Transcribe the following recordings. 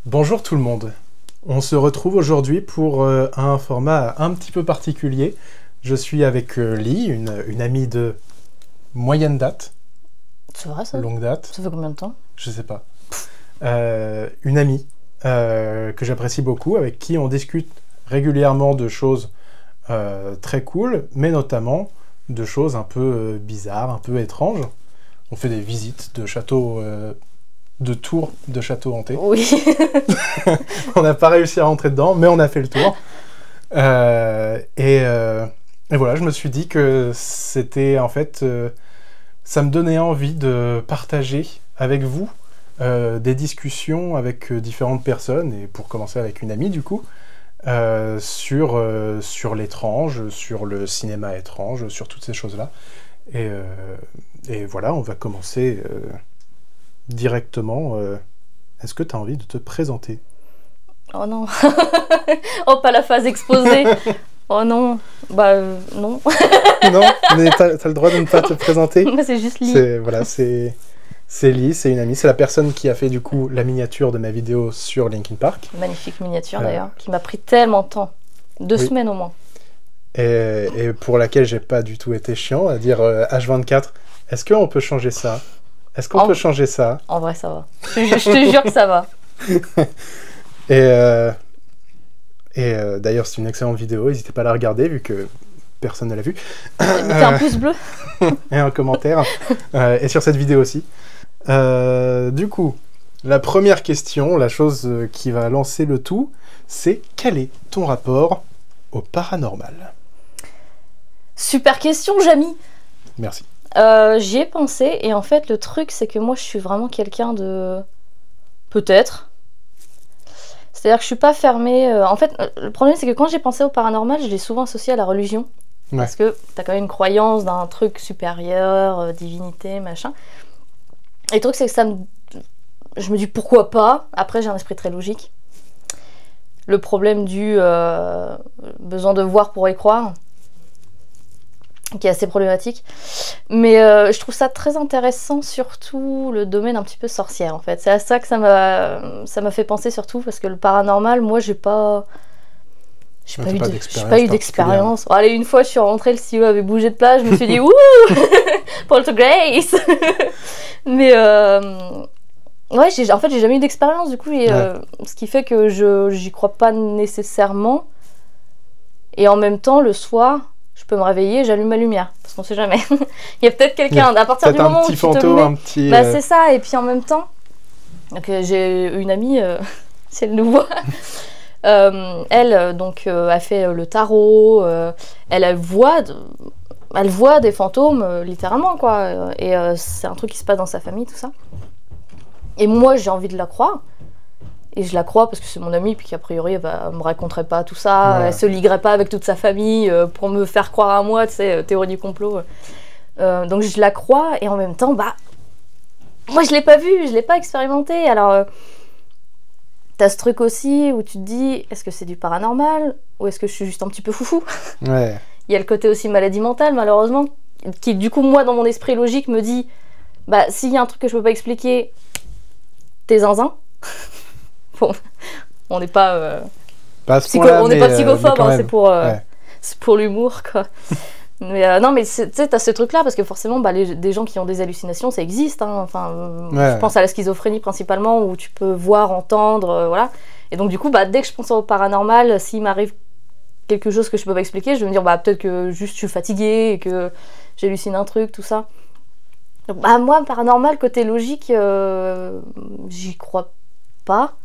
Bonjour tout le monde. On se retrouve aujourd'hui pour un format un petit peu particulier. Je suis avec Lee, une amie de moyenne date. C'est vrai ça? Longue date. Ça fait combien de temps? Je sais pas. Une amie que j'apprécie beaucoup, avec qui on discute régulièrement de choses très cool, mais notamment de choses un peu bizarres, un peu étranges. On fait des visites de châteaux... de tours de châteaux hantés. Oui. On n'a pas réussi à rentrer dedans, mais on a fait le tour. Et voilà, je me suis dit que c'était en fait... ça me donnait envie de partager avec vous des discussions avec différentes personnes, et pour commencer avec une amie du coup, sur l'étrange, sur le cinéma étrange, sur toutes ces choses-là. Et voilà, on va commencer... directement, est-ce que tu as envie de te présenter? Oh non. Oh, pas la phase exposée. Oh non. Bah non. Non, mais tu as le droit de ne pas te présenter. Moi c'est juste Lee. C'est Lee, c'est une amie, c'est la personne qui a fait du coup la miniature de ma vidéo sur Linkin Park. Magnifique miniature d'ailleurs, qui m'a pris tellement de temps. 2 semaines au moins. Et pour laquelle j'ai pas du tout été chiant, à dire H24, est-ce qu'on peut changer ça? Est-ce qu'on peut changer ça? En vrai, ça va. Je te jure que ça va. Et d'ailleurs, c'est une excellente vidéo. N'hésitez pas à la regarder, vu que personne ne l'a vue. Mettez un pouce bleu. Et un commentaire. Et sur cette vidéo aussi. Du coup, la première question, la chose qui va lancer le tout, c'est quel est ton rapport au paranormal? Super question, Jamy. Merci. J'y ai pensé, et en fait le truc c'est que moi je suis vraiment quelqu'un de... Peut-être. C'est-à-dire que je suis pas fermée... En fait le problème c'est que quand j'ai pensé au paranormal, je l'ai souvent associé à la religion. Ouais. Parce que t'as quand même une croyance d'un truc supérieur, divinité, machin. Et le truc c'est que ça me... Je me dis pourquoi pas. Après j'ai un esprit très logique. Le problème du besoin de voir pour y croire, qui est assez problématique, mais je trouve ça très intéressant, surtout le domaine un petit peu sorcière en fait. C'est à ça que ça m'a fait penser surtout, parce que le paranormal, moi j'ai pas eu d'expérience. Allez, une fois je suis rentrée, le stylo avait bougé de place, je me suis dit ouh, Poltergeist. Mais ouais, en fait j'ai jamais eu d'expérience du coup, et ce qui fait que j'y crois pas nécessairement. Et en même temps, le soir, je peux me réveiller, j'allume ma lumière, parce qu'on sait jamais. Il y a peut-être quelqu'un, à partir du moment où tu te mets... un petit... Bah c'est ça, et puis en même temps, donc, j'ai une amie, si elle nous voit, elle donc, a fait le tarot, elle voit des fantômes, littéralement, quoi, et c'est un truc qui se passe dans sa famille, tout ça. Et moi, j'ai envie de la croire. Et je la crois parce que c'est mon amie, puis qu'a priori elle me raconterait pas tout ça, elle se liguerait pas avec toute sa famille pour me faire croire à moi, tu sais, théorie du complot. Donc je la crois, et en même temps, bah, moi je l'ai pas vu, je l'ai pas expérimenté. Alors, t'as ce truc aussi où tu te dis, est-ce que c'est du paranormal, ou est-ce que je suis juste un petit peu foufou? Ouais. Il y a le côté aussi maladie mentale, malheureusement, qui du coup, moi, dans mon esprit logique, me dit, bah, s'il y a un truc que je peux pas expliquer, t'es zinzin. Bon, on n'est pas, pas psychophobe, hein, c'est pour l'humour, quoi. Mais non, mais tu sais, t'as ce truc-là, parce que forcément, bah, des gens qui ont des hallucinations, ça existe. Hein, enfin, je pense à la schizophrénie principalement, où tu peux voir, entendre, voilà. Et donc, du coup, bah, dès que je pense au paranormal, s'il m'arrive quelque chose que je peux pas expliquer, je vais me dire, bah, peut-être que juste je suis fatiguée et que j'hallucine un truc, tout ça. Donc, bah, moi, paranormal, côté logique, j'y crois pas.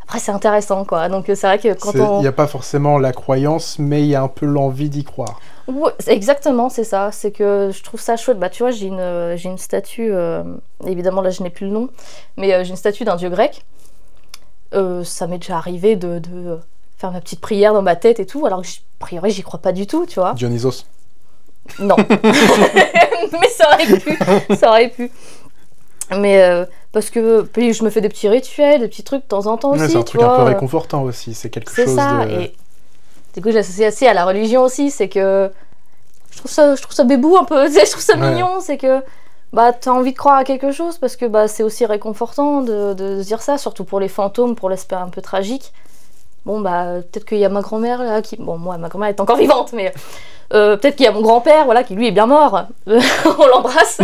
Après, c'est intéressant, quoi. Donc, c'est vrai que quand on... Il n'y a pas forcément la croyance, mais il y a un peu l'envie d'y croire. Ouais, exactement, c'est ça. C'est que je trouve ça chouette. Bah, tu vois, j'ai une statue... évidemment, là, je n'ai plus le nom. Mais j'ai une statue d'un dieu grec. Ça m'est déjà arrivé de faire ma petite prière dans ma tête et tout. Alors que, a priori, j'y crois pas du tout, tu vois. Dionysos. Non. Mais ça aurait pu. Ça aurait pu. Mais... parce que puis je me fais des petits rituels, des petits trucs de temps en temps aussi. C'est un truc un peu réconfortant aussi, c'est quelque chose ça, de... Et du coup, j'associe assez à la religion aussi, c'est que je trouve ça bébou un peu, je trouve ça mignon, c'est que Bah, t'as envie de croire à quelque chose parce que bah, c'est aussi réconfortant de se dire ça, surtout pour les fantômes, pour l'aspect un peu tragique. Bon, bah, peut-être qu'il y a ma grand-mère là qui. Bon, moi, ma grand-mère est encore vivante, mais peut-être qu'il y a mon grand-père, voilà, qui lui est bien mort. On l'embrasse.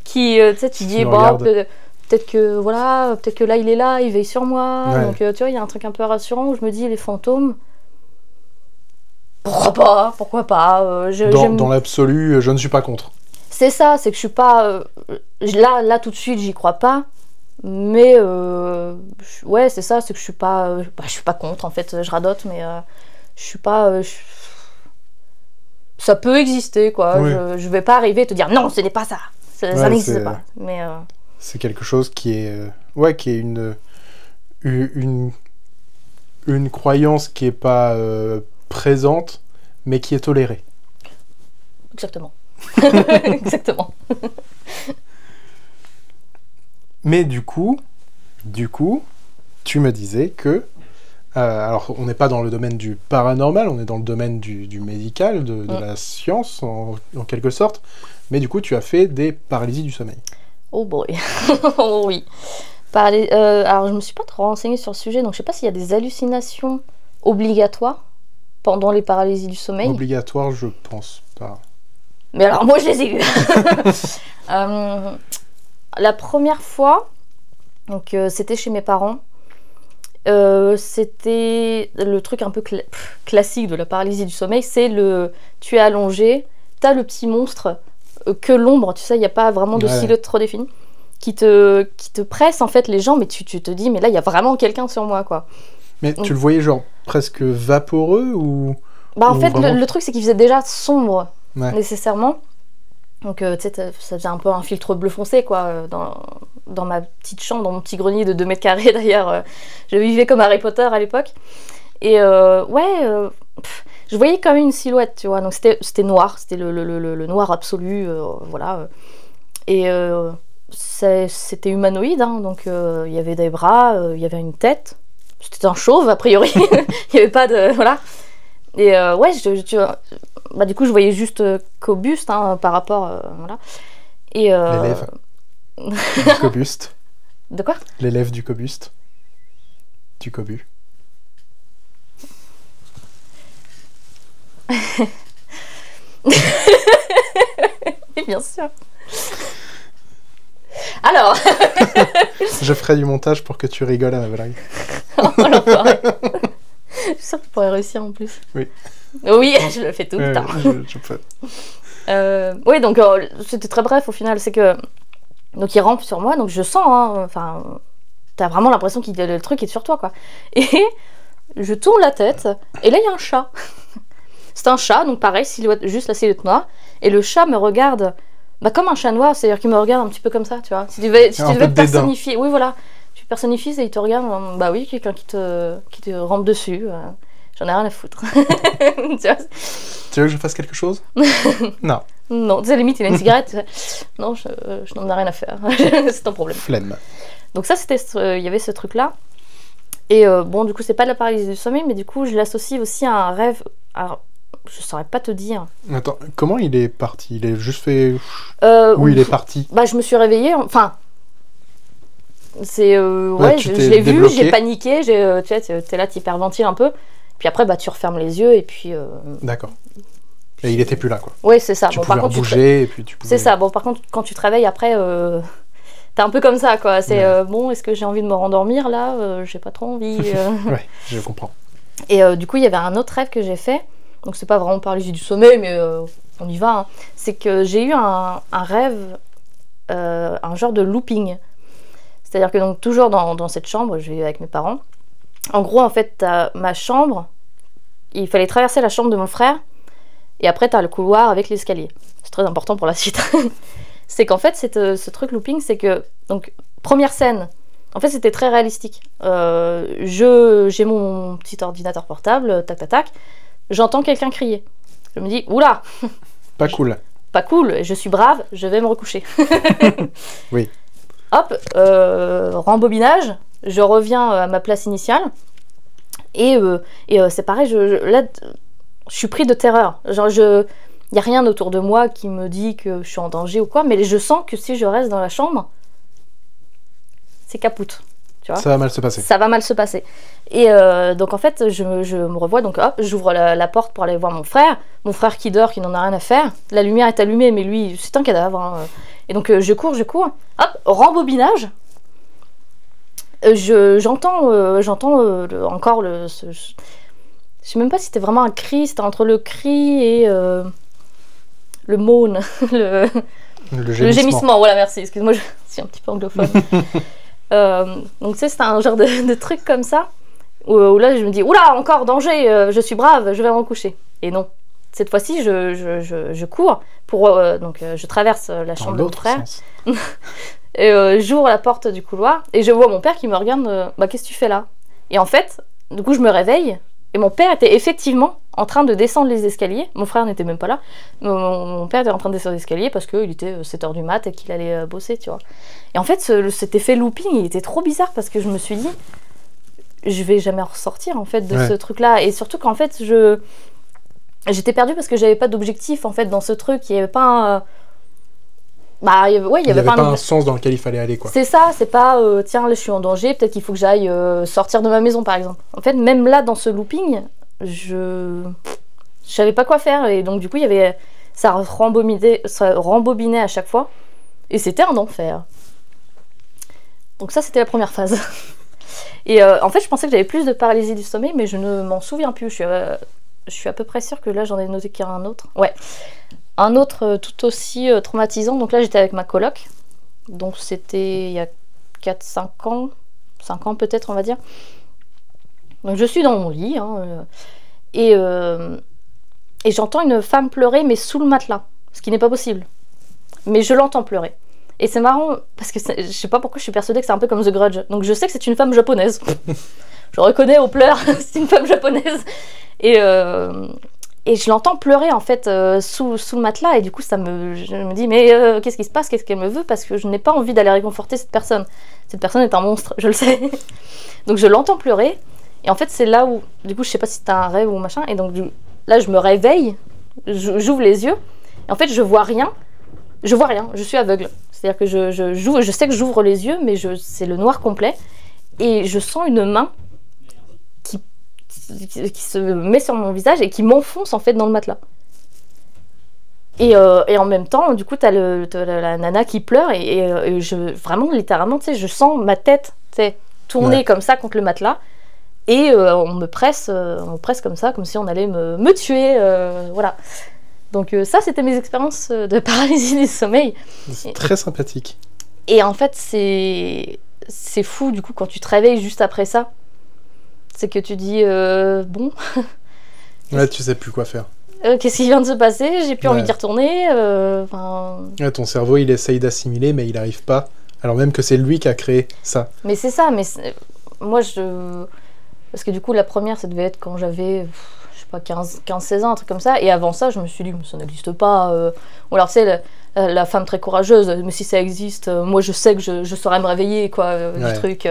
Qui, tu sais, tu dis, bah, peut-être que, voilà, peut-être que là, il est là, il veille sur moi. Ouais. Donc, tu vois, il y a un truc un peu rassurant où je me dis, les fantômes. Pourquoi pas Dans l'absolu, je ne suis pas contre. C'est ça, c'est que je suis pas... là, tout de suite, j'y crois pas. Mais, ouais, c'est ça, c'est que je suis pas contre, en fait. Je radote, mais je suis pas... Ça peut exister, quoi. Oui. Je vais pas arriver et te dire, non, ce n'est pas ça. Ça n'existe pas. Mais, c'est quelque chose qui est... qui est une croyance qui est pas présente, mais qui est tolérée. Exactement. Exactement. Mais du coup, tu me disais que... alors, on n'est pas dans le domaine du paranormal, on est dans le domaine du médical, de la science, en quelque sorte. Mais du coup, tu as fait des paralysies du sommeil. Oh boy. Oh oui. Alors, je me suis pas trop renseignée sur le sujet, donc je sais pas s'il y a des hallucinations obligatoires pendant les paralysies du sommeil. Obligatoire, je pense pas. Mais alors, moi, je les ai eues. La première fois, donc c'était chez mes parents. C'était le truc un peu classique de la paralysie du sommeil, c'est tu es allongé, t'as le petit monstre que l'ombre, tu sais, il n'y a pas vraiment de silhouette trop définie, qui te presse en fait les jambes, mais tu te dis, mais là, il y a vraiment quelqu'un sur moi, quoi. Mais tu le voyais genre presque vaporeux ou... Bah en fait, le truc, c'est qu'il faisait déjà sombre, nécessairement. Donc, tu sais, ça faisait un peu un filtre bleu foncé, quoi, dans ma petite chambre, dans mon petit grenier de 2 mètres carrés, d'ailleurs. Je vivais comme Harry Potter à l'époque. Et je voyais quand même une silhouette, tu vois. Donc, c'était noir, c'était le noir absolu, voilà. Et c'était humanoïde, hein, donc il y avait des bras, il y avait une tête. C'était un chauve, a priori. Il n'y avait pas de... Voilà. Et bah, du coup, je voyais juste qu'au-buste, hein, par rapport... voilà. Et, l'élève du cobuste. De quoi? L'élève du cobuste. Du cobu. Bien sûr. Alors... Je ferai du montage pour que tu rigoles à ma blague. Oh, l'enfoiré. Je suis sûre que tu pourrais réussir en plus. Oui. Oui, je le fais tout le temps. Je peux. Oui, donc c'était très bref au final. C'est que. Donc il rampe sur moi, donc je sens, enfin. T'as vraiment l'impression que le truc est sur toi, quoi. Et je tourne la tête, et là il y a un chat. C'est un chat, donc pareil, juste la silhouette noire. Et le chat me regarde bah, comme un chat noir, c'est-à-dire qu'il me regarde un petit peu comme ça, tu vois. Si tu devais te personnifier. Oui, voilà. Tu personnifies et il te regarde, bah oui, quelqu'un qui te rampe dessus. J'en ai rien à foutre. Tu vois, tu veux que je fasse quelque chose? Non. Non, tu sais, limite, il a une cigarette. Non, je n'en ai rien à faire. C'est ton problème. Flemme. Donc ça, il y avait ce truc-là. Et bon, du coup, c'est pas de la paralysie du sommeil, mais du coup, je l'associe aussi à un rêve. Alors, je saurais pas te dire. Attends, comment il est parti? Il est juste fait... Où il est parti? Bah, je me suis réveillée, enfin... C'est... ouais, je l'ai vu, j'ai paniqué, tu sais, t'es là, t'hyperventiles un peu. Puis après, bah, tu refermes les yeux et puis... D'accord. Et il était plus là, quoi. Oui, c'est ça. Tu pouvais bouger et puis tu pouvais... C'est ça. Bon, par contre, quand tu te réveilles après, t'es un peu comme ça, quoi. C'est bon, est-ce que j'ai envie de me rendormir, là? J'ai pas trop envie. Ouais, je comprends. Et du coup, il y avait un autre rêve que j'ai fait. Donc, c'est pas vraiment paralysie du sommeil, mais on y va. Hein. C'est que j'ai eu un rêve, un genre de looping. C'est-à-dire que donc toujours dans cette chambre, je vivais avec mes parents. En gros, en fait, t'as ma chambre, il fallait traverser la chambre de mon frère, et après t'as le couloir avec l'escalier. C'est très important pour la suite. C'est qu'en fait, ce truc looping, c'est que, donc, première scène, en fait, c'était très réalistique. J'ai mon petit ordinateur portable, tac, tac, tac, j'entends quelqu'un crier. Je me dis, oula! Pas cool. Pas cool, je suis brave, je vais me recoucher. Oui. Hop, rembobinage, je reviens à ma place initiale. Et c'est pareil, là, je suis pris de terreur. Genre, Il n'y a rien autour de moi qui me dit que je suis en danger ou quoi, mais je sens que si je reste dans la chambre, c'est capoute. Tu vois, ça va mal se passer. Ça va mal se passer. Et donc en fait, je me revois, donc hop, j'ouvre la porte pour aller voir mon frère qui dort, qui n'en a rien à faire. La lumière est allumée, mais lui, c'est un cadavre. Hein. Et donc je cours, hop, rembobinage. J'entends encore je sais même pas si c'était vraiment un cri, c'était entre le cri et le moan, le gémissement. Voilà, merci, excuse-moi, je suis un petit peu anglophone. Donc tu sais, c'était un genre de truc comme ça, où là je me dis, oula, encore danger, je suis brave, je vais me recoucher. Et non, cette fois-ci je cours, donc je traverse la chambre de mon frère. Et j'ouvre la porte du couloir et je vois mon père qui me regarde, bah qu'est-ce que tu fais là? Et en fait, du coup je me réveille et mon père était effectivement en train de descendre les escaliers. Mon frère n'était même pas là. Mon père était en train de descendre les escaliers parce qu'il était 7h du mat et qu'il allait bosser, tu vois. Et en fait, cet effet looping, il était trop bizarre parce que je me suis dit, je vais jamais ressortir en fait de ce truc-là. Et surtout qu'en fait, j'étais perdue parce que j'avais pas d'objectif en fait dans ce truc. Il y avait pas il y avait pas un sens dans lequel il fallait aller, quoi. C'est ça, c'est pas tiens, là je suis en danger, peut-être qu'il faut que j'aille sortir de ma maison par exemple. En fait, même là dans ce looping, je savais pas quoi faire et donc du coup, ça rembobinait à chaque fois et c'était un enfer. Donc ça, c'était la première phase. Et en fait, je pensais que j'avais plus de paralysie du sommeil, mais je ne m'en souviens plus. Je suis à peu près sûre que là, j'en ai noté qu'il y a un autre. Ouais. Un autre tout aussi traumatisant. Donc là, j'étais avec ma coloc. Donc c'était il y a 4-5 ans. 5 ans peut-être, on va dire. Donc je suis dans mon lit. Hein, et j'entends une femme pleurer, mais sous le matelas. Ce qui n'est pas possible. Mais je l'entends pleurer. Et c'est marrant, parce que je sais pas pourquoi je suis persuadée que c'est un peu comme The Grudge. Donc je sais que c'est une femme japonaise. Je reconnais aux pleurs, c'est une femme japonaise. Et je l'entends pleurer en fait sous le matelas. Et du coup, je me dis, mais qu'est-ce qui se passe? Qu'est-ce qu'elle me veut? Parce que je n'ai pas envie d'aller réconforter cette personne. Cette personne est un monstre, je le sais. Donc je l'entends pleurer. Et en fait, c'est là où, du coup, je sais pas si c'était un rêve ou machin. Et donc là, je me réveille, j'ouvre les yeux. Et en fait, je vois rien. Je vois rien, je suis aveugle. C'est-à-dire que je sais que j'ouvre les yeux, mais c'est le noir complet. Et je sens une main qui se met sur mon visage et qui m'enfonce en fait dans le matelas. Et en même temps, du coup, t'as la nana qui pleure et vraiment, littéralement, tu sais, je sens ma tête tourner comme ça contre le matelas. Et on me presse comme ça, comme si on allait me tuer. Voilà. Donc ça, c'était mes expériences de paralysie du sommeil. C'est très sympathique. Et en fait, c'est fou, du coup, quand tu te réveilles juste après ça. C'est que tu dis, bon... Ouais, tu sais plus quoi faire. Qu'est-ce qui vient de se passer? J'ai plus envie d'y retourner. Ouais, ton cerveau, il essaye d'assimiler, mais il n'arrive pas. Alors même que c'est lui qui a créé ça. Mais c'est ça, moi, parce que du coup, la première, ça devait être quand j'avais... 15-16 ans, un truc comme ça, et avant ça je me suis dit ça n'existe pas, ou alors c'est la femme très courageuse, mais si ça existe, moi je sais que je saurais me réveiller quoi, du truc.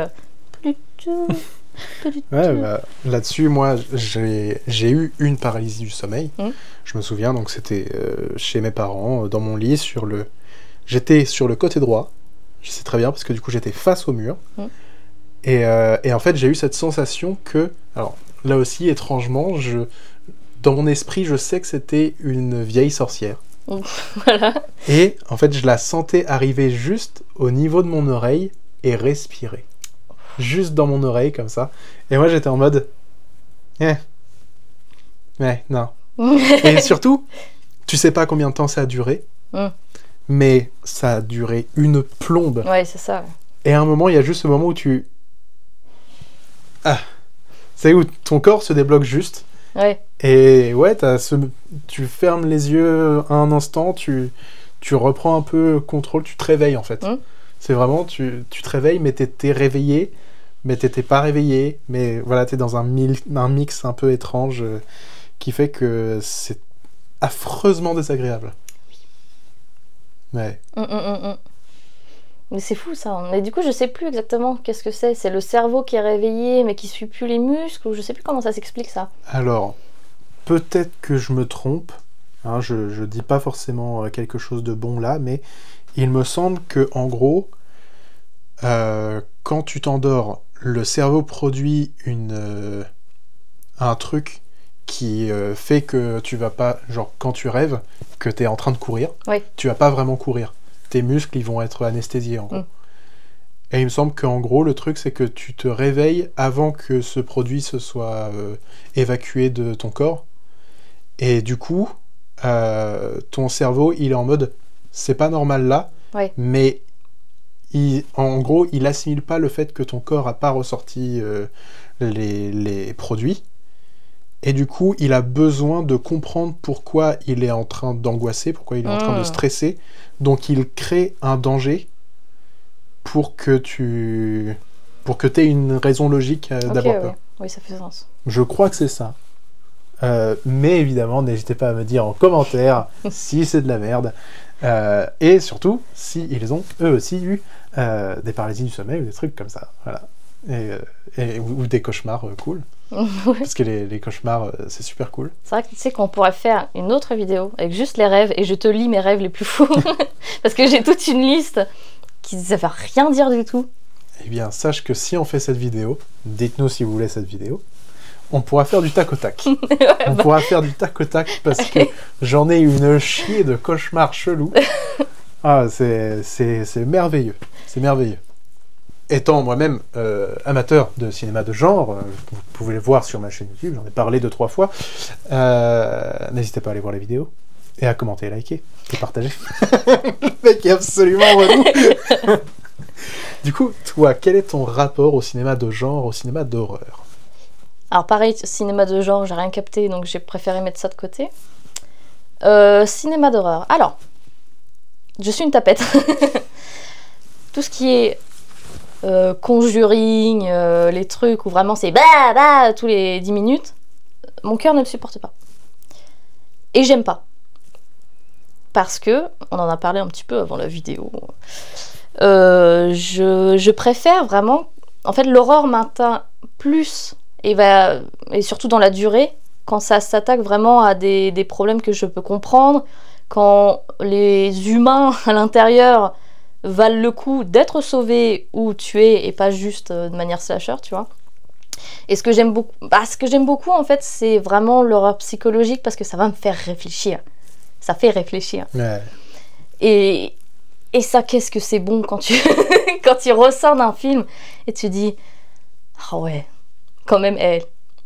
Ouais, bah, là-dessus moi j'ai eu une paralysie du sommeil. Je me souviens, donc c'était chez mes parents, dans mon lit, j'étais sur le côté droit, je sais très bien parce que du coup j'étais face au mur, et en fait j'ai eu cette sensation que, alors là aussi, étrangement, dans mon esprit, je sais que c'était une vieille sorcière. Voilà. Et en fait, je la sentais arriver juste au niveau de mon oreille et respirer. Juste dans mon oreille, comme ça. Et moi, j'étais en mode... non. Et surtout, tu sais pas combien de temps ça a duré, mais ça a duré une plombe. Ouais, c'est ça. Et à un moment, il y a juste ce moment où tu... C'est où ton corps se débloque juste. Ouais. Et ouais, tu fermes les yeux un instant, tu reprends un peu contrôle, tu te réveilles en fait. C'est vraiment, tu te réveilles, mais t'étais réveillé, mais t'étais pas réveillé. Mais voilà, t'es dans un mix un peu étrange qui fait que c'est affreusement désagréable. Ouais. Mais c'est fou ça. Mais du coup, je sais plus exactement qu'est-ce que c'est. C'est le cerveau qui est réveillé, mais qui suit plus les muscles, ou je sais plus comment ça s'explique ça. Alors, peut-être que je me trompe, Hein, je dis pas forcément quelque chose de bon là, mais il me semble que en gros, quand tu t'endors, le cerveau produit un truc qui fait que tu vas pas, genre quand tu rêves, que tu es en train de courir, tu vas pas vraiment courir. Tes muscles, ils vont être anesthésiés en gros. Et il me semble qu'en gros, le truc, c'est que tu te réveilles avant que ce produit se soit évacué de ton corps. Et du coup, ton cerveau, il est en mode, c'est pas normal là, mais en gros, il assimile pas le fait que ton corps a pas ressorti les produits. Et du coup, il a besoin de comprendre pourquoi il est en train d'angoisser, pourquoi il est en train de stresser. Donc, il crée un danger pour que tu aies une raison logique d'avoir peur. Oui, ça fait sens. Je crois que c'est ça. Mais évidemment, n'hésitez pas à me dire en commentaire si c'est de la merde. Et surtout, s'ils ont eux aussi eu des paralysies du sommeil ou des trucs comme ça. Voilà. Ou des cauchemars cool. Parce que les cauchemars, c'est super cool. C'est vrai que tu sais qu'on pourrait faire une autre vidéo avec juste les rêves et je te lis mes rêves les plus fous. Parce que j'ai toute une liste qui ne veut rien dire du tout. Eh bien, sache que si on fait cette vidéo, dites-nous si vous voulez cette vidéo, on pourra faire du tac au tac. On pourra faire du tac au tac parce que j'en ai une chier de cauchemars chelous. Ah, c'est merveilleux. C'est merveilleux. Étant moi-même amateur de cinéma de genre, vous pouvez le voir sur ma chaîne YouTube, j'en ai parlé 2-3 fois, n'hésitez pas à aller voir la vidéo, et à commenter, liker, et partager. Le mec est absolument relou. Du coup, toi, quel est ton rapport au cinéma de genre, au cinéma d'horreur? Alors pareil, cinéma de genre, j'ai rien capté, donc j'ai préféré mettre ça de côté. Cinéma d'horreur. Alors, je suis une tapette. Tout ce qui est Conjuring, les trucs où vraiment c'est bah tous les 10 minutes, mon cœur ne le supporte pas. Et j'aime pas. Parce que, on en a parlé un petit peu avant la vidéo, je préfère vraiment... En fait, l'horreur m'atteint plus, et surtout dans la durée, quand ça s'attaque vraiment à des problèmes que je peux comprendre, quand les humains à l'intérieur valent le coup d'être sauvés ou tués, et pas juste de manière slasher, tu vois. Et ce que j'aime beaucoup, en fait, c'est vraiment l'horreur psychologique, parce que ça va me faire réfléchir. Ça fait réfléchir. Ouais. Et ça, qu'est-ce que c'est bon quand tu quand tu ressors d'un film et tu dis ah ouais, quand même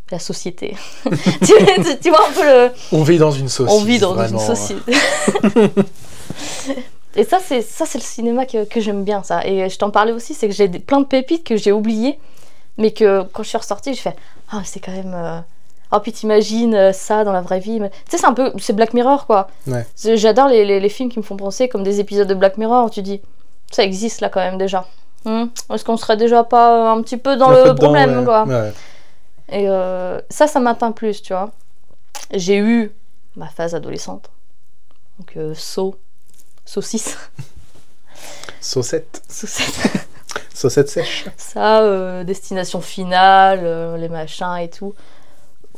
la société. tu vois un peu le... On vit dans une société. On vit dans une société. Et ça c'est le cinéma que j'aime bien, ça. Et je t'en parlais aussi, c'est que j'ai plein de pépites que j'ai oubliées, mais que quand je suis ressortie, je fais ah c'est quand même... Oh, puis t'imagines ça dans la vraie vie. Mais... Tu sais, c'est Black Mirror, quoi. Ouais. J'adore les films qui me font penser comme des épisodes de Black Mirror où tu dis, ça existe là quand même déjà. Est-ce qu'on serait déjà pas un petit peu dans le problème, quoi. Ouais. Et ça m'atteint plus, tu vois. J'ai eu ma phase adolescente. Donc, saucisse. Saucette. Saucette. Saucette sèche. Ça, Destination Finale, les machins et tout.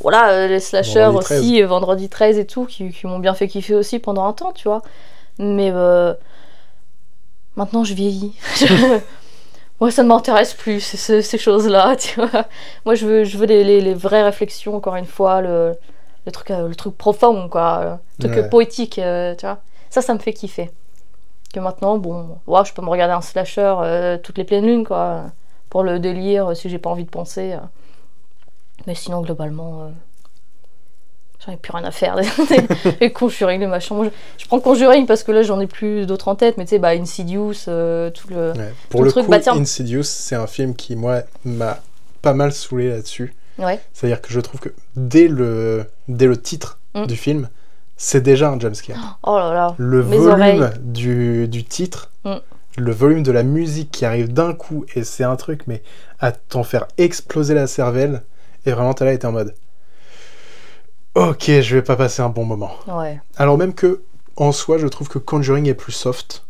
Voilà, les slashers aussi, Vendredi 13 et tout, qui m'ont bien fait kiffer aussi pendant un temps, tu vois. Mais maintenant, je vieillis. Moi, ça ne m'intéresse plus, ces choses-là, tu vois. Moi, je veux les vraies réflexions, encore une fois, le truc profond, quoi. Le truc poétique, tu vois. Ça me fait kiffer. Que maintenant, bon, ouais, je peux me regarder un slasher toutes les pleines lunes, quoi. Pour le délire, si j'ai pas envie de penser... Mais sinon, globalement, j'en ai plus rien à faire. Les Conjuring, les machins. Moi, je prends Conjuring parce que là, j'en ai plus d'autres en tête. Mais tu sais, Insidious, tout le, ouais. Pour tout le truc. coup, Insidious, c'est un film qui, moi, m'a pas mal saoulé là-dessus. Ouais. C'est-à-dire que je trouve que dès le titre du film, c'est déjà un jumpscare. Oh là là. Le volume du titre, le volume de la musique qui arrive d'un coup, et c'est un truc, mais à t'en faire exploser la cervelle. Et vraiment, t'es là et t'es en mode ok, je vais pas passer un bon moment. Ouais. Alors même que, en soi, je trouve que Conjuring est plus soft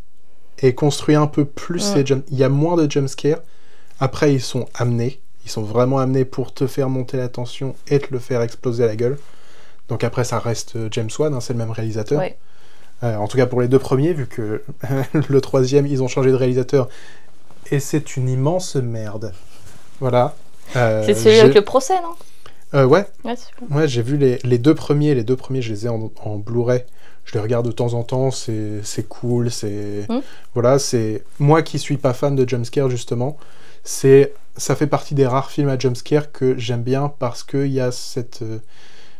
et construit un peu plus les jumps. Il y a moins de jumpscares. Après, ils sont vraiment amenés pour te faire monter la tension et te le faire exploser à la gueule. Donc après, ça reste James Wan, hein, c'est le même réalisateur. Ouais. En tout cas pour les 2 premiers, vu que le 3e, ils ont changé de réalisateur. Et c'est une immense merde. Voilà. C'est celui avec le procès, non? Ouais. Ouais, c'est cool. Ouais, j'ai vu les 2 premiers. Les 2 premiers, je les ai en Blu-ray. Je les regarde de temps en temps. C'est cool. Voilà, c'est moi qui suis pas fan de jumpscare justement. Ça fait partie des rares films à jumpscare que j'aime bien parce qu'il y a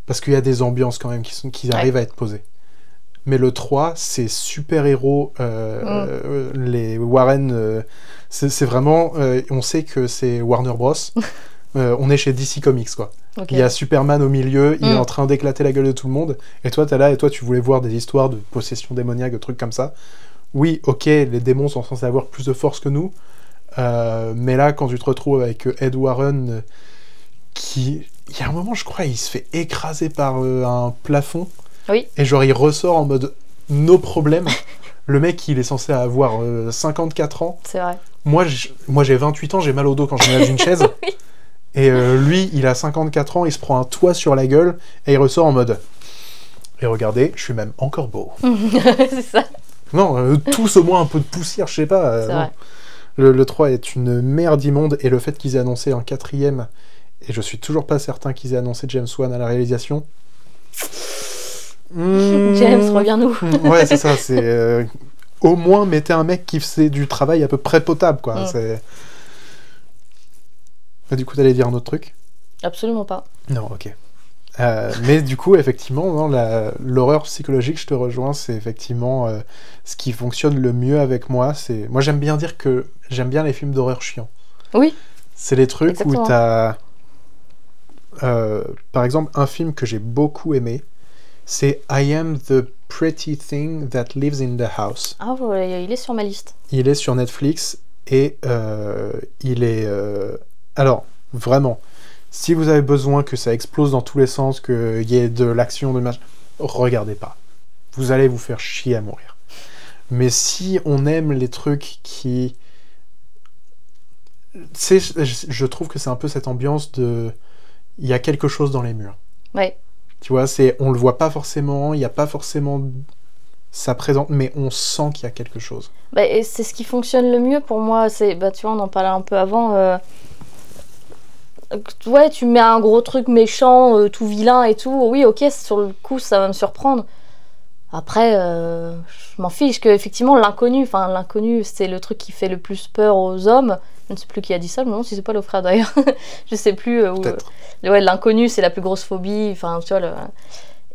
parce qu'il y a des ambiances quand même qui arrivent à être posées. Mais le 3, c'est super-héros. Les Warren, c'est vraiment... on sait que c'est Warner Bros. On est chez DC Comics, quoi. Okay. Il y a Superman au milieu, il est en train d'éclater la gueule de tout le monde. Et toi, t'es là, et toi, tu voulais voir des histoires de possession démoniaque, de trucs comme ça. Oui, ok, les démons sont censés avoir plus de force que nous. Mais là, quand tu te retrouves avec Ed Warren, il y a un moment, je crois, il se fait écraser par un plafond. Oui. Et genre, il ressort en mode no problème. Le mec, il est censé avoir 54 ans. C'est vrai. Moi, j'ai 28 ans, j'ai mal au dos quand je me lève d'une chaise. Oui. Et lui, il a 54 ans, il se prend un toit sur la gueule et il ressort en mode. Et regardez, je suis même encore beau. C'est ça. Non, tous au moins un peu de poussière, je sais pas. C'est vrai. Le 3 est une merde immonde et le fait qu'ils aient annoncé un 4e, et je suis toujours pas certain qu'ils aient annoncé James Wan à la réalisation. James, reviens-nous. Ouais, c'est ça. C'est au moins mettez un mec qui faisait du travail à peu près potable, quoi. Mais du coup, t'allais dire un autre truc? Absolument pas. Non, ok. Mais du coup, effectivement, l'horreur psychologique, je te rejoins, c'est effectivement ce qui fonctionne le mieux avec moi. Moi, j'aime bien dire que j'aime bien les films d'horreur chiants. Oui. C'est les trucs Exactement. où t'as... par exemple, un film que j'ai beaucoup aimé, c'est I Am the Pretty Thing That Lives in the House. Ah, ouais, il est sur ma liste. Il est sur Netflix et il est... Alors, vraiment, si vous avez besoin que ça explose dans tous les sens, qu'il y ait de l'action, de machin, regardez pas. Vous allez vous faire chier à mourir. Mais si on aime les trucs qui... je trouve que c'est un peu cette ambiance de... Il y a quelque chose dans les murs. Ouais. Tu vois, on le voit pas forcément, il n'y a pas forcément ça présente, mais on sent qu'il y a quelque chose. Bah, et c'est ce qui fonctionne le mieux pour moi. Tu vois, on en parlait un peu avant. Ouais, tu mets un gros truc méchant, tout vilain et tout. Oui, ok, sur le coup, ça va me surprendre. Après, je m'en fiche que effectivement l'inconnu, c'est le truc qui fait le plus peur aux hommes. Je ne sais plus qui a dit ça, je me demande si c'est pas le frère d'ailleurs. Je sais plus. Peut-être. Ouais, l'inconnu, c'est la plus grosse phobie. Enfin, tu vois.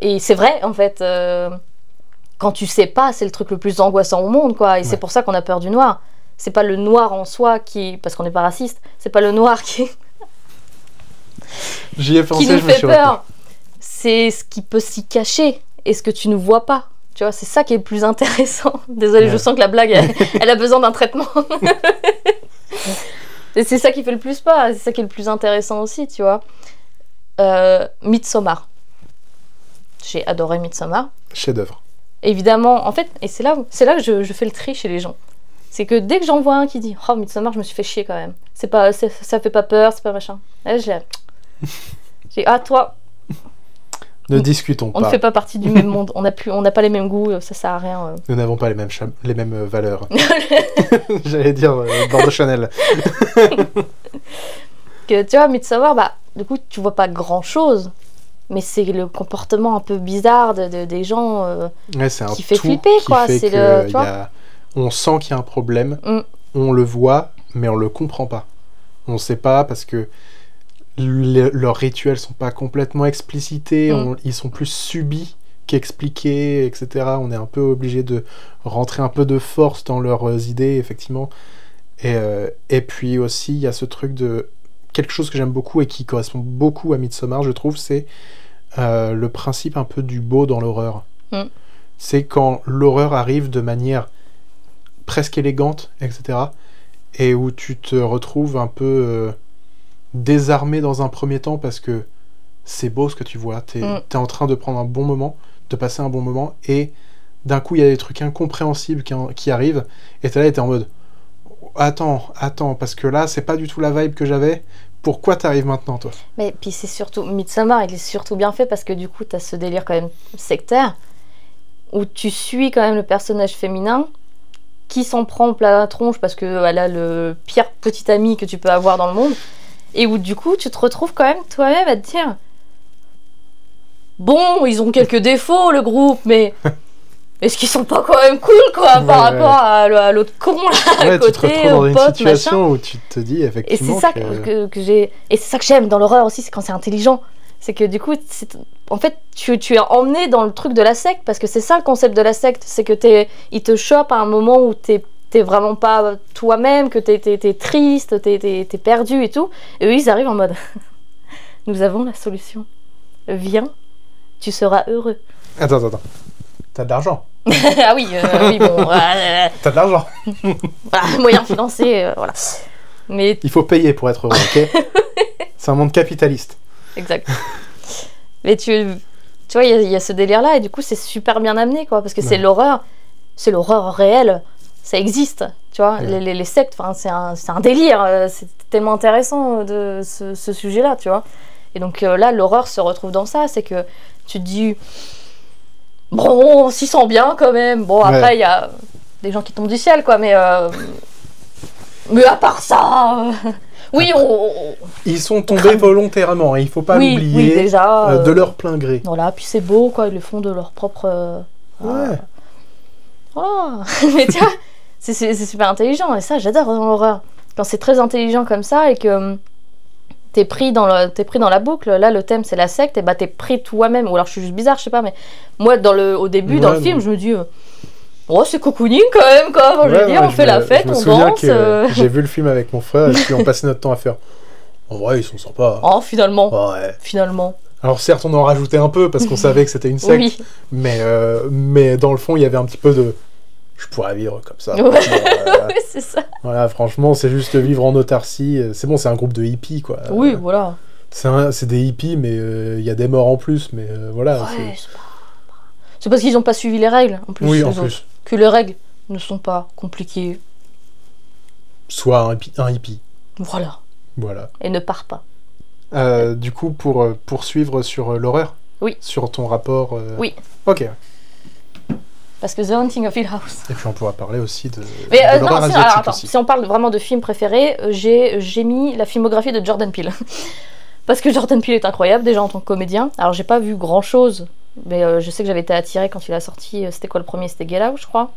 Et c'est vrai, en fait. Quand tu sais pas, c'est le truc le plus angoissant au monde, quoi. Et c'est pour ça qu'on a peur du noir. C'est pas le noir en soi qui, parce qu'on n'est pas raciste. C'est pas le noir qui. J'y ai pensé, qui nous je me fait suis peur. C'est ce qui peut s'y cacher et ce que tu ne vois pas. Tu vois, c'est ça qui est le plus intéressant. Désolée, je sens que la blague, elle a besoin d'un traitement. Et c'est ça qui fait le plus peur, c'est ça qui est le plus intéressant aussi, tu vois. Midsommar. J'ai adoré Midsommar. Chef-d'œuvre. Évidemment, en fait, et c'est là que je fais le tri chez les gens. C'est que dès que j'en vois un qui dit « Oh, Midsommar, je me suis fait chier quand même. Ça fait pas peur, c'est pas machin. » Là, j'ai « Ah, toi... » Ne discutons pas. On ne fait pas partie du même monde. On n'a pas les mêmes goûts, ça sert à rien. Nous n'avons pas les mêmes valeurs. J'allais dire bord de Chanel. Que, tu vois, Midsommar, bah, du coup, tu vois pas grand-chose. Mais c'est le comportement un peu bizarre des gens qui fait flipper, quoi. Fait c'est que tu vois. On sent qu'il y a un problème. On le voit, mais on le comprend pas. On sait pas parce que leurs rituels sont pas complètement explicités, ils sont plus subis qu'expliqués, etc. On est un peu obligé de rentrer un peu de force dans leurs idées, effectivement. Et puis aussi, il y a ce truc de... Quelque chose que j'aime beaucoup et qui correspond beaucoup à Midsommar, je trouve, c'est le principe un peu du beau dans l'horreur. C'est quand l'horreur arrive de manière presque élégante, etc. Et où tu te retrouves un peu... désarmé dans un premier temps parce que c'est beau ce que tu vois, t'es en train de prendre un bon moment, de passer un bon moment, et d'un coup il y a des trucs incompréhensibles qui arrivent, et t'es là et t'es en mode attends, parce que là c'est pas du tout la vibe que j'avais, pourquoi t'arrives maintenant, toi? Mais puis c'est surtout, Midsommar, il est surtout bien fait parce que du coup, t'as ce délire quand même sectaire, où tu suis quand même le personnage féminin, qui s'en prend plein la tronche parce qu'elle a le pire petit ami que tu peux avoir dans le monde, et où du coup, tu te retrouves quand même toi-même à te dire... Bon, ils ont quelques défauts, le groupe, mais... Est-ce qu'ils sont pas quand même cool, quoi, par rapport à l'autre con, là, à côté, tu te retrouves dans une pote, situation machin. où tu te dis, effectivement, Et c'est ça que j'ai... Et c'est ça que j'aime dans l'horreur aussi, c'est quand c'est intelligent. C'est que du coup, en fait, tu es emmené dans le truc de la secte, parce que c'est ça le concept de la secte, c'est que ils te chopent à un moment où t'es vraiment pas toi-même, que t'es triste, t'es perdu et tout. Et eux, ils arrivent en mode... Nous avons la solution. Viens, tu seras heureux. Attends. T'as de l'argent. Ah oui, oui, bon... T'as de l'argent. Voilà, moyen financier, voilà. Mais... Il faut payer pour être heureux, ok? C'est un monde capitaliste. Exact. Mais tu vois, il y a ce délire-là, et du coup, c'est super bien amené, quoi, parce que c'est l'horreur réelle, ça existe, tu vois. Les sectes, c'est un délire, c'est tellement intéressant de ce sujet-là, tu vois. Et donc là, l'horreur se retrouve dans ça, c'est que tu te dis... Bon, on s'y sent bien quand même. Bon, après, il y a des gens qui tombent du ciel, quoi, mais à part ça... Oui, ils sont tombés volontairement, et il faut pas l'oublier, oui, déjà, de leur plein gré. Voilà, puis c'est beau, quoi, ils le font de leur propre... Ouais. Voilà. Mais tu vois, c'est super intelligent, et ça, j'adore dans l'horreur. Quand c'est très intelligent comme ça, et que... T'es pris dans la boucle, là le thème c'est la secte, et bah t'es pris toi-même, ou alors je suis juste bizarre, je sais pas, mais moi au début, dans le film, je me dis, oh c'est cocooning quand même, quoi, enfin, je veux dire, on fait la fête, on danse. J'ai vu le film avec mon frère, et puis on passait notre temps à faire, en vrai ils sont sympas. Oh finalement, ouais. Finalement. Alors certes on en rajoutait un peu, parce qu'on savait que c'était une secte, oui. mais dans le fond il y avait un petit peu de... Je pourrais vivre comme ça. Ouais. C'est ça. Voilà, franchement, c'est juste vivre en autarcie. C'est bon, c'est un groupe de hippies, quoi. Oui, voilà. C'est des hippies, mais il y a des morts en plus, mais voilà. Ouais, c'est parce qu'ils n'ont pas suivi les règles, en plus. Oui, en plus. Que les règles ne sont pas compliquées. Soit un hippie. Voilà. Et ne pars pas. Du coup, pour poursuivre sur l'horreur. Oui. Sur ton rapport. Oui. Ok. Parce que The Haunting of Hill House. Et puis on pourra parler aussi de l'horreur asiatique. Alors, attends, si on parle vraiment de films préférés, j'ai mis la filmographie de Jordan Peele. Parce que Jordan Peele est incroyable, déjà en tant que comédien. Alors j'ai pas vu grand chose, mais je sais que j'avais été attirée quand il a sorti. C'était quoi le premier? C'était Get Out, je crois.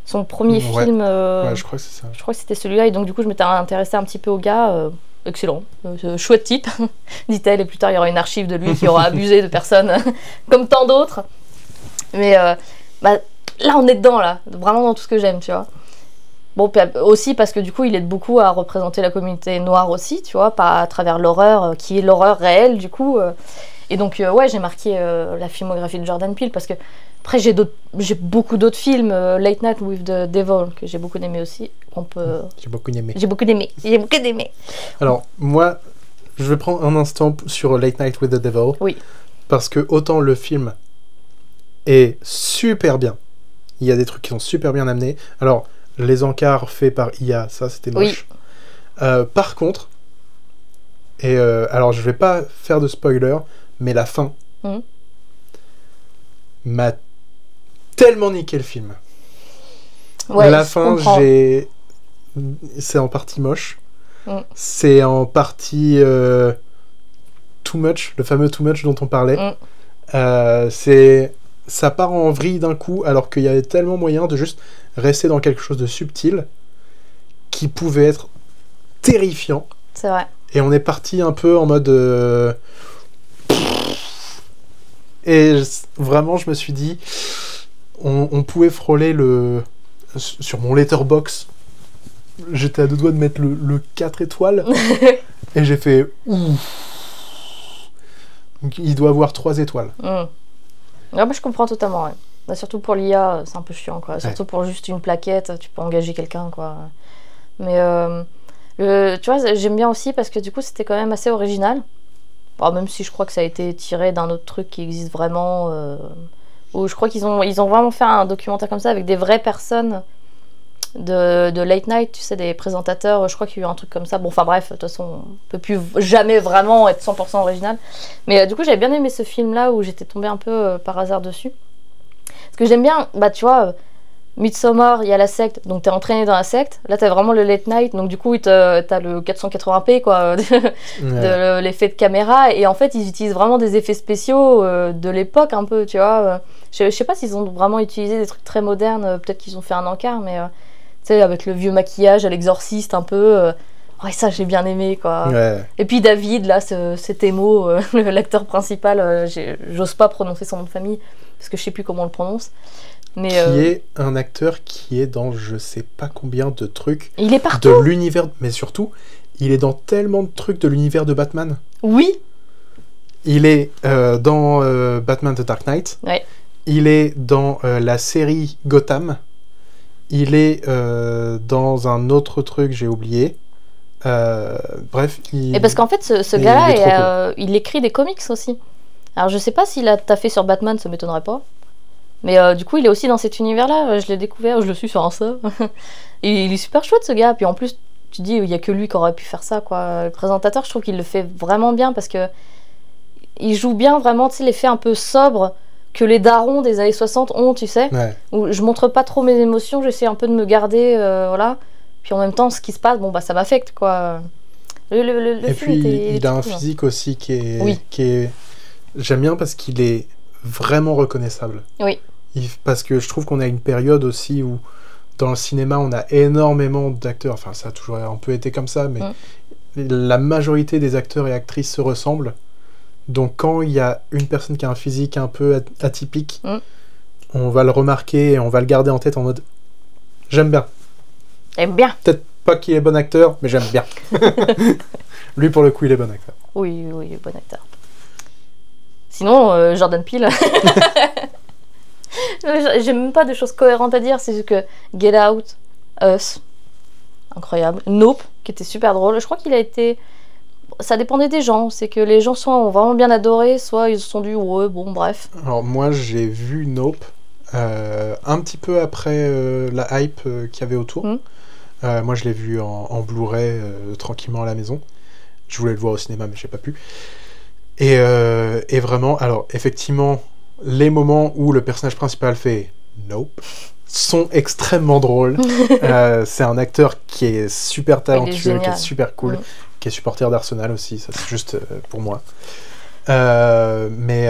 Son premier film. Ouais, je crois que c'est ça. Je crois que c'était celui-là, et donc du coup je m'étais intéressée un petit peu au gars. Excellent, chouette type, dit-elle, et plus tard il y aura une archive de lui qui aura abusé de personnes comme tant d'autres. Mais là on est dedans, là, vraiment dans tout ce que j'aime, tu vois. Bon, aussi parce que du coup il aide beaucoup à représenter la communauté noire aussi, tu vois, à travers l'horreur, qui est l'horreur réelle du coup. Et donc ouais, j'ai marqué la filmographie de Jordan Peele, parce que après j'ai beaucoup d'autres films, Late Night with the Devil, que j'ai beaucoup aimé aussi. J'ai beaucoup aimé. Alors moi, je vais prendre un instant sur Late Night with the Devil. Oui. Parce que autant le film est super bien, il y a des trucs qui sont super bien amenés. Alors les encarts faits par IA, ça c'était moche. Oui. Par contre, alors je vais pas faire de spoiler, mais la fin m'a tellement niqué le film. Ouais, la fin, c'est en partie moche. C'est en partie too much, le fameux too much dont on parlait. Ça part en vrille d'un coup, alors qu'il y avait tellement moyen de juste rester dans quelque chose de subtil qui pouvait être terrifiant. C'est vrai. Et on est parti un peu en mode... Et vraiment, je me suis dit, on pouvait frôler le... Sur mon letterbox, j'étais à deux doigts de mettre le 4 étoiles. Et j'ai fait... Donc, il doit avoir 3 étoiles. Ah bah, je comprends totalement, ouais. Bah, surtout pour l'IA, c'est un peu chiant, quoi. Surtout pour juste une plaquette, tu peux engager quelqu'un, quoi. Mais tu vois, j'aime bien aussi parce que du coup, c'était quand même assez original. Bon, même si je crois que ça a été tiré d'un autre truc qui existe vraiment. Où je crois qu'ils ont vraiment fait un documentaire comme ça avec des vraies personnes de Late Night, tu sais, des présentateurs, je crois qu'il y a eu un truc comme ça. Bon, enfin bref, de toute façon, on peut plus jamais vraiment être 100% original. Mais du coup, j'avais bien aimé ce film-là où j'étais tombée un peu par hasard dessus. Parce que j'aime bien, bah tu vois, Midsommar, il y a la secte, donc t'es entraîné dans la secte. Là, t'as vraiment le Late Night, donc du coup, t'as le 480p, quoi, de l'effet de caméra. Et en fait, ils utilisent vraiment des effets spéciaux de l'époque, un peu, tu vois. Je sais pas s'ils ont vraiment utilisé des trucs très modernes, peut-être qu'ils ont fait un encart, mais tu sais, avec le vieux maquillage à l'exorciste, un peu. Ouais, ça, j'ai bien aimé, quoi. Ouais. Et puis David, là, cet émo, l'acteur principal, j'ose pas prononcer son nom de famille, parce que je sais plus comment on le prononce. Mais, qui est un acteur qui est dans je sais pas combien de trucs il est partout. de l'univers, mais surtout, il est dans tellement de trucs de l'univers de Batman. Oui. Il est dans Batman The Dark Knight. Ouais. Il est dans la série Gotham. Il est dans un autre truc, j'ai oublié. Bref. Et parce qu'en fait, ce gars-là, il écrit des comics aussi. Alors, je sais pas s'il a taffé sur Batman, ça m'étonnerait pas. Mais du coup, il est aussi dans cet univers-là. Je l'ai découvert, je le suis sur Insta. Et il est super chouette, ce gars. Puis en plus, tu dis, il y a que lui qui aurait pu faire ça, quoi. Le présentateur, je trouve qu'il le fait vraiment bien parce que il joue bien vraiment, tu sais, l'effet un peu sobre que les darons des années 60 ont, tu sais. Ouais. Où je montre pas trop mes émotions, j'essaie un peu de me garder, voilà. Puis en même temps, ce qui se passe, bon, bah, ça m'affecte, quoi. Et puis, il a un physique aussi qui est... J'aime bien parce qu'il est vraiment reconnaissable. Oui. Parce que je trouve qu'on a une période aussi où, dans le cinéma, on a énormément d'acteurs. Enfin, ça a toujours un peu été comme ça, mais la majorité des acteurs et actrices se ressemblent. Donc, quand il y a une personne qui a un physique un peu atypique, on va le remarquer et on va le garder en tête en mode « J'aime bien ». J'aime bien. Peut-être pas qu'il est bon acteur, mais j'aime bien. Lui, pour le coup, il est bon acteur. Oui, bon acteur. Sinon, Jordan Peele... J'ai même pas de choses cohérentes à dire, c'est juste que Get Out, Us, incroyable. Nope, qui était super drôle. Je crois qu'il a été... Ça dépendait des gens, c'est que les gens soit ont vraiment bien adoré, soit ils se sont dit ouais, bon, bref. Alors moi j'ai vu Nope un petit peu après la hype qu'il y avait autour. Moi je l'ai vu en Blu-ray tranquillement à la maison. Je voulais le voir au cinéma mais j'ai pas pu. Et vraiment, alors effectivement, les moments où le personnage principal fait Nope sont extrêmement drôles. C'est un acteur qui est super talentueux, qui est super cool, qui est supporter d'Arsenal aussi, ça c'est juste pour moi. Mais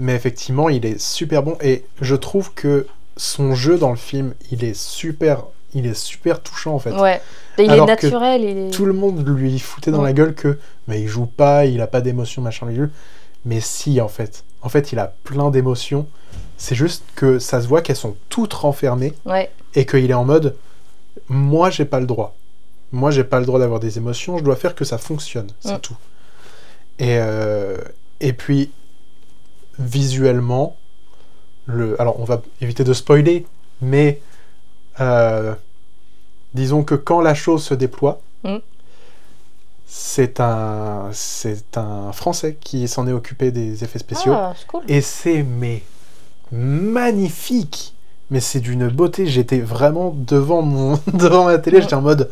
effectivement, il est super bon et je trouve que son jeu dans le film, il est super touchant en fait. Ouais. Il alors est naturel. Tout le monde lui foutait dans la gueule que mais il joue pas, il a pas d'émotion, machin, mais si en fait. En fait, il a plein d'émotions. C'est juste que ça se voit qu'elles sont toutes renfermées et qu'il est en mode moi j'ai pas le droit. Moi j'ai pas le droit d'avoir des émotions, je dois faire que ça fonctionne, c'est tout. Et puis visuellement, alors on va éviter de spoiler, mais disons que quand la chose se déploie, c'est un Français qui s'en est occupé des effets spéciaux. Ah, c'est cool. Et c'est magnifique, mais c'est d'une beauté. J'étais vraiment devant ma télé, j'étais en mode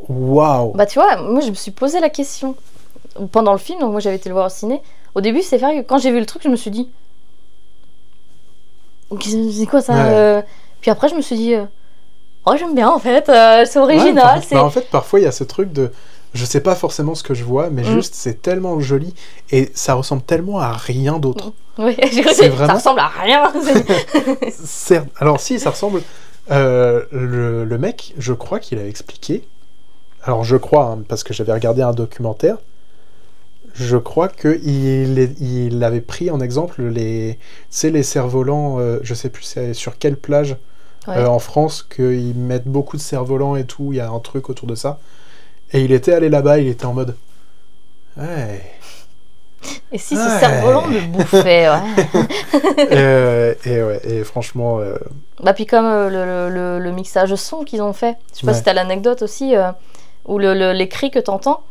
waouh. Bah tu vois, moi je me suis posé la question pendant le film, donc moi j'avais été le voir au ciné. Au début c'est vrai que quand j'ai vu le truc je me suis dit c'est quoi ça Puis après je me suis dit oh j'aime bien en fait, c'est original. En fait parfois il y a ce truc de je sais pas forcément ce que je vois, mais juste c'est tellement joli et ça ressemble tellement à rien d'autre. Oui, ça ressemble à rien. Certes. Alors si, ça ressemble. Le mec, je crois qu'il a expliqué. Alors je crois, parce que j'avais regardé un documentaire. Je crois qu'il avait pris en exemple les cerfs-volants. Je sais plus sur quelle plage en France qu'ils mettent beaucoup de cerfs-volants et tout. Il y a un truc autour de ça. Et il était allé là-bas, il était en mode ouais. Et si ce cerf-volant me bouffait, et franchement... Bah puis comme le mixage son qu'ils ont fait, je sais pas si t'as l'anecdote aussi, où les cris que t'entends,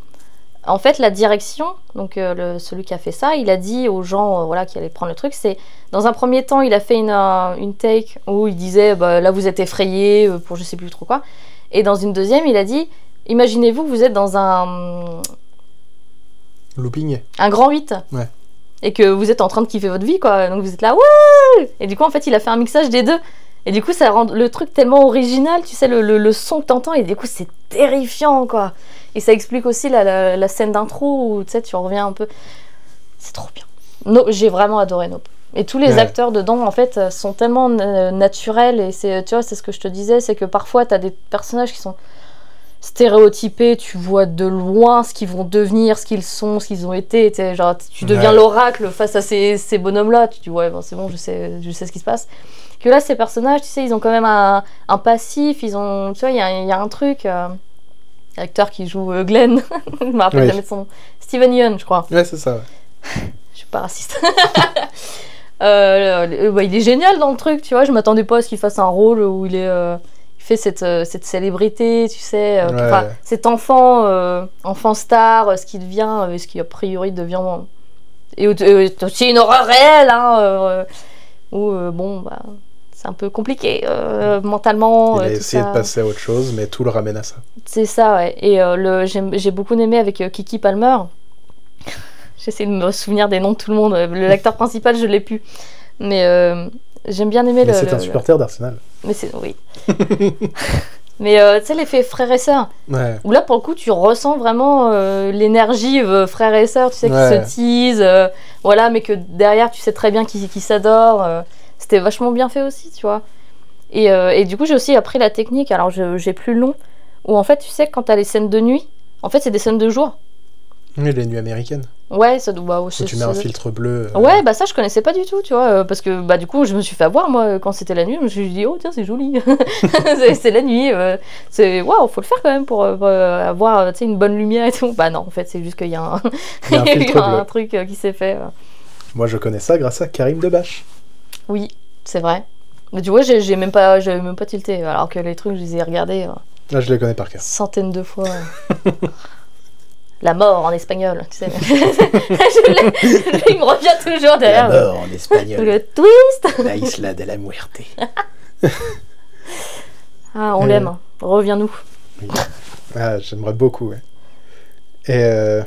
En fait, la direction, donc celui qui a fait ça, il a dit aux gens voilà, qui allaient prendre le truc, c'est dans un premier temps, il a fait une take où il disait bah, là vous êtes effrayés pour je sais plus trop quoi. Et dans une deuxième, il a dit imaginez-vous que vous êtes dans un Looping. grand 8. Ouais. Et que vous êtes en train de kiffer votre vie, quoi. Donc vous êtes là, ouais. Et du coup, en fait, il a fait un mixage des deux. Et du coup, ça rend le truc tellement original, tu sais, le son que t'entends, et du coup, c'est terrifiant, quoi. Et ça explique aussi la scène d'intro où, tu sais, tu reviens un peu. C'est trop bien. No, j'ai vraiment adoré Nope. Et tous les acteurs dedans, en fait, sont tellement naturels. Et c'est, tu vois, c'est ce que je te disais, c'est que parfois, t'as des personnages qui sont stéréotypés, tu vois de loin ce qu'ils vont devenir, ce qu'ils sont, ce qu'ils ont été. Genre, tu deviens l'oracle face à ces bonhommes-là. Tu dis, ouais, bon, c'est bon, je sais ce qui se passe. Que là, ces personnages, tu sais, ils ont quand même un passif, ils ont, tu vois, il y a un truc. L'acteur qui joue Glenn, je me rappelle jamais de son nom. Steven Yeun, je crois. Ouais, c'est ça. Ouais. Je suis pas raciste. Bah, il est génial dans le truc, tu vois. Je m'attendais pas à ce qu'il fasse un rôle où il fait cette célébrité, tu sais, cet enfant star, ce qui devient, ce qui a priori devient, et aussi une horreur réelle, hein, où bon, bah, c'est un peu compliqué mentalement. Il a essayé de passer à autre chose, mais tout le ramène à ça. C'est ça, ouais. Et j'ai beaucoup aimé avec Kiki Palmer. J'essaie de me souvenir des noms de tout le monde. L'acteur principal, je l'ai plus. Mais j'aime bien aimer mais c'est un supporter d'Arsenal. Mais c'est... Oui. Mais tu sais, l'effet frère et sœur. Ouais. Où là, pour le coup, tu ressens vraiment l'énergie frère et sœur, tu sais, qui se teasent. Voilà, mais que derrière, tu sais très bien qu'ils s'adorent. C'était vachement bien fait aussi, tu vois. Et du coup, j'ai aussi appris la technique. Alors, j'ai plus le nom. Où en fait, tu sais, quand t'as les scènes de nuit, en fait, c'est des scènes de jour. Oui, les nuits américaines. Ouais, ça doit. Où tu mets un filtre bleu. Ouais, bah ça, je connaissais pas du tout, tu vois. Parce que, bah, du coup, je me suis fait avoir, moi, quand c'était la nuit. Je me suis dit, oh, tiens, c'est joli. c'est la nuit. Waouh, faut le faire quand même pour avoir, tu sais, une bonne lumière et tout. Bah, non, en fait, c'est juste qu'il y a un, un truc qui s'est fait. Moi, je connais ça grâce à Karim Debache. Oui, c'est vrai. Mais tu vois, j'avais même pas tilté. Alors que les trucs, je les ai regardés. Là, je les connais par cœur. Centaines de fois. La mort en espagnol, tu sais. Il me revient toujours derrière. La mort en espagnol. Le twist. La isla de la muerte. Ah, on l'aime. Reviens-nous. Oui. Ah, j'aimerais beaucoup, ouais.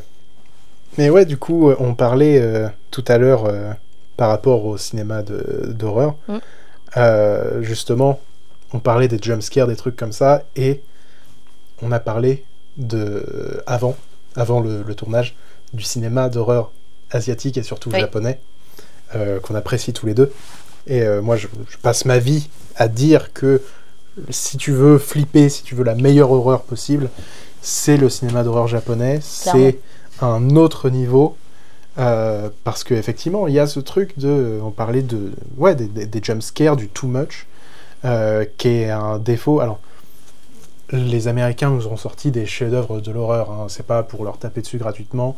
Mais ouais, du coup, on parlait tout à l'heure par rapport au cinéma d'horreur. Justement, on parlait des jumpscares, des trucs comme ça, et on a parlé avant le tournage, du cinéma d'horreur asiatique et surtout japonais, qu'on apprécie tous les deux. Et moi, je passe ma vie à dire que si tu veux flipper, si tu veux la meilleure horreur possible, c'est le cinéma d'horreur japonais. Clairement. C'est un autre niveau. Parce qu'effectivement, il y a ce truc on parlait des jumpscares, du too much, qui est un défaut. Alors, les Américains nous ont sorti des chefs-d'œuvre de l'horreur, hein. C'est pas pour leur taper dessus gratuitement.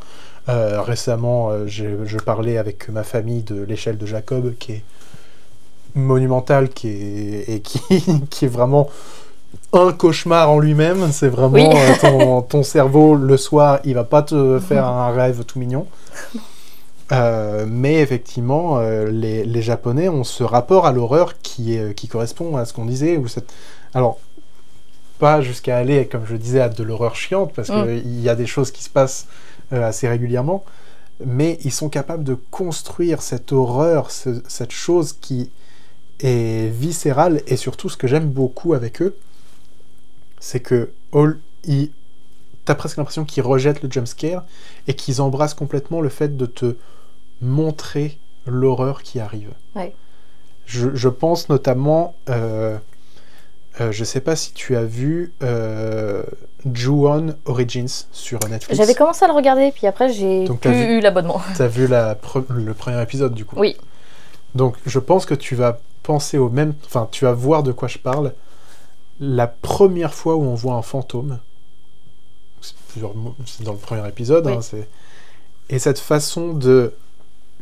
Récemment, je parlais avec ma famille de l'échelle de Jacob, qui est monumentale, qui est vraiment un cauchemar en lui-même. C'est vraiment ton cerveau, le soir, il va pas te faire un rêve tout mignon. Mais effectivement, les Japonais ont ce rapport à l'horreur qui correspond à ce qu'on disait. Alors, pas jusqu'à aller, comme je disais, à de l'horreur chiante, parce qu'il y a des choses qui se passent assez régulièrement, mais ils sont capables de construire cette horreur, cette chose qui est viscérale, et surtout, ce que j'aime beaucoup avec eux, c'est que t'as presque l'impression qu'ils rejettent le jumpscare, et qu'ils embrassent complètement le fait de te montrer l'horreur qui arrive. Ouais. Je pense notamment... je sais pas si tu as vu Ju-On Origins sur Netflix. J'avais commencé à le regarder, puis après j'ai eu l'abonnement. T'as vu le premier épisode du coup. Oui. Donc je pense que tu vas penser au même... Enfin, tu vas voir de quoi je parle. La première fois où on voit un fantôme, c'est dans le premier épisode, hein, et cette façon de...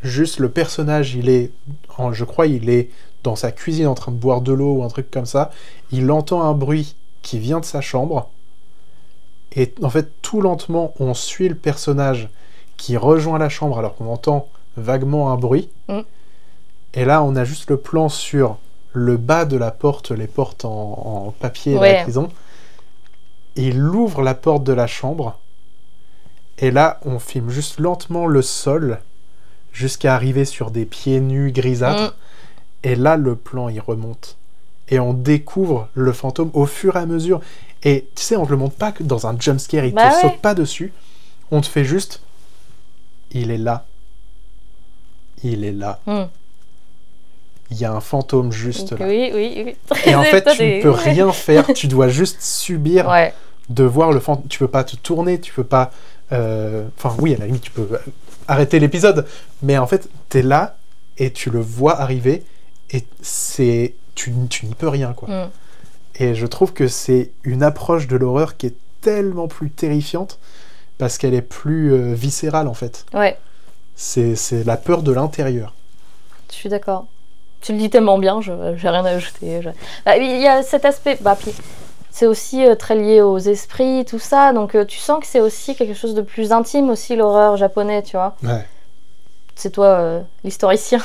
Juste le personnage, je crois il est dans sa cuisine en train de boire de l'eau ou un truc comme ça, il entend un bruit qui vient de sa chambre, Et en fait, tout lentement, on suit le personnage qui rejoint la chambre alors qu'on entend vaguement un bruit. Et là, on a juste le plan sur le bas de la porte, les portes en papier, Ouais. la prison. Il ouvre la porte de la chambre. Et là, on filme juste lentement le sol jusqu'à arriver sur des pieds nus grisâtres. Et là, le plan, il remonte. Et on découvre le fantôme au fur et à mesure. Et tu sais, on ne le montre pas que dans un jumpscare, il te saute pas dessus. On te fait juste... Il est là. Il est là. Il y a un fantôme juste là. Oui. Et en fait, tu ne peux rien faire. Tu dois juste subir de voir le fantôme. Tu peux pas te tourner, tu peux pas... Enfin, oui, à la limite, tu peux arrêter l'épisode. Mais en fait, tu es là et tu le vois arriver et c'est... Tu n'y peux rien, quoi. Et je trouve que c'est une approche de l'horreur qui est tellement plus terrifiante parce qu'elle est plus viscérale, en fait. Ouais. C'est la peur de l'intérieur. Je suis d'accord. Tu le dis tellement bien, j'ai rien à ajouter. Il y a cet aspect... puis c'est aussi très lié aux esprits, tout ça. Donc tu sens que c'est aussi quelque chose de plus intime, aussi, l'horreur japonais, tu vois. Ouais. C'est toi, l'historicien.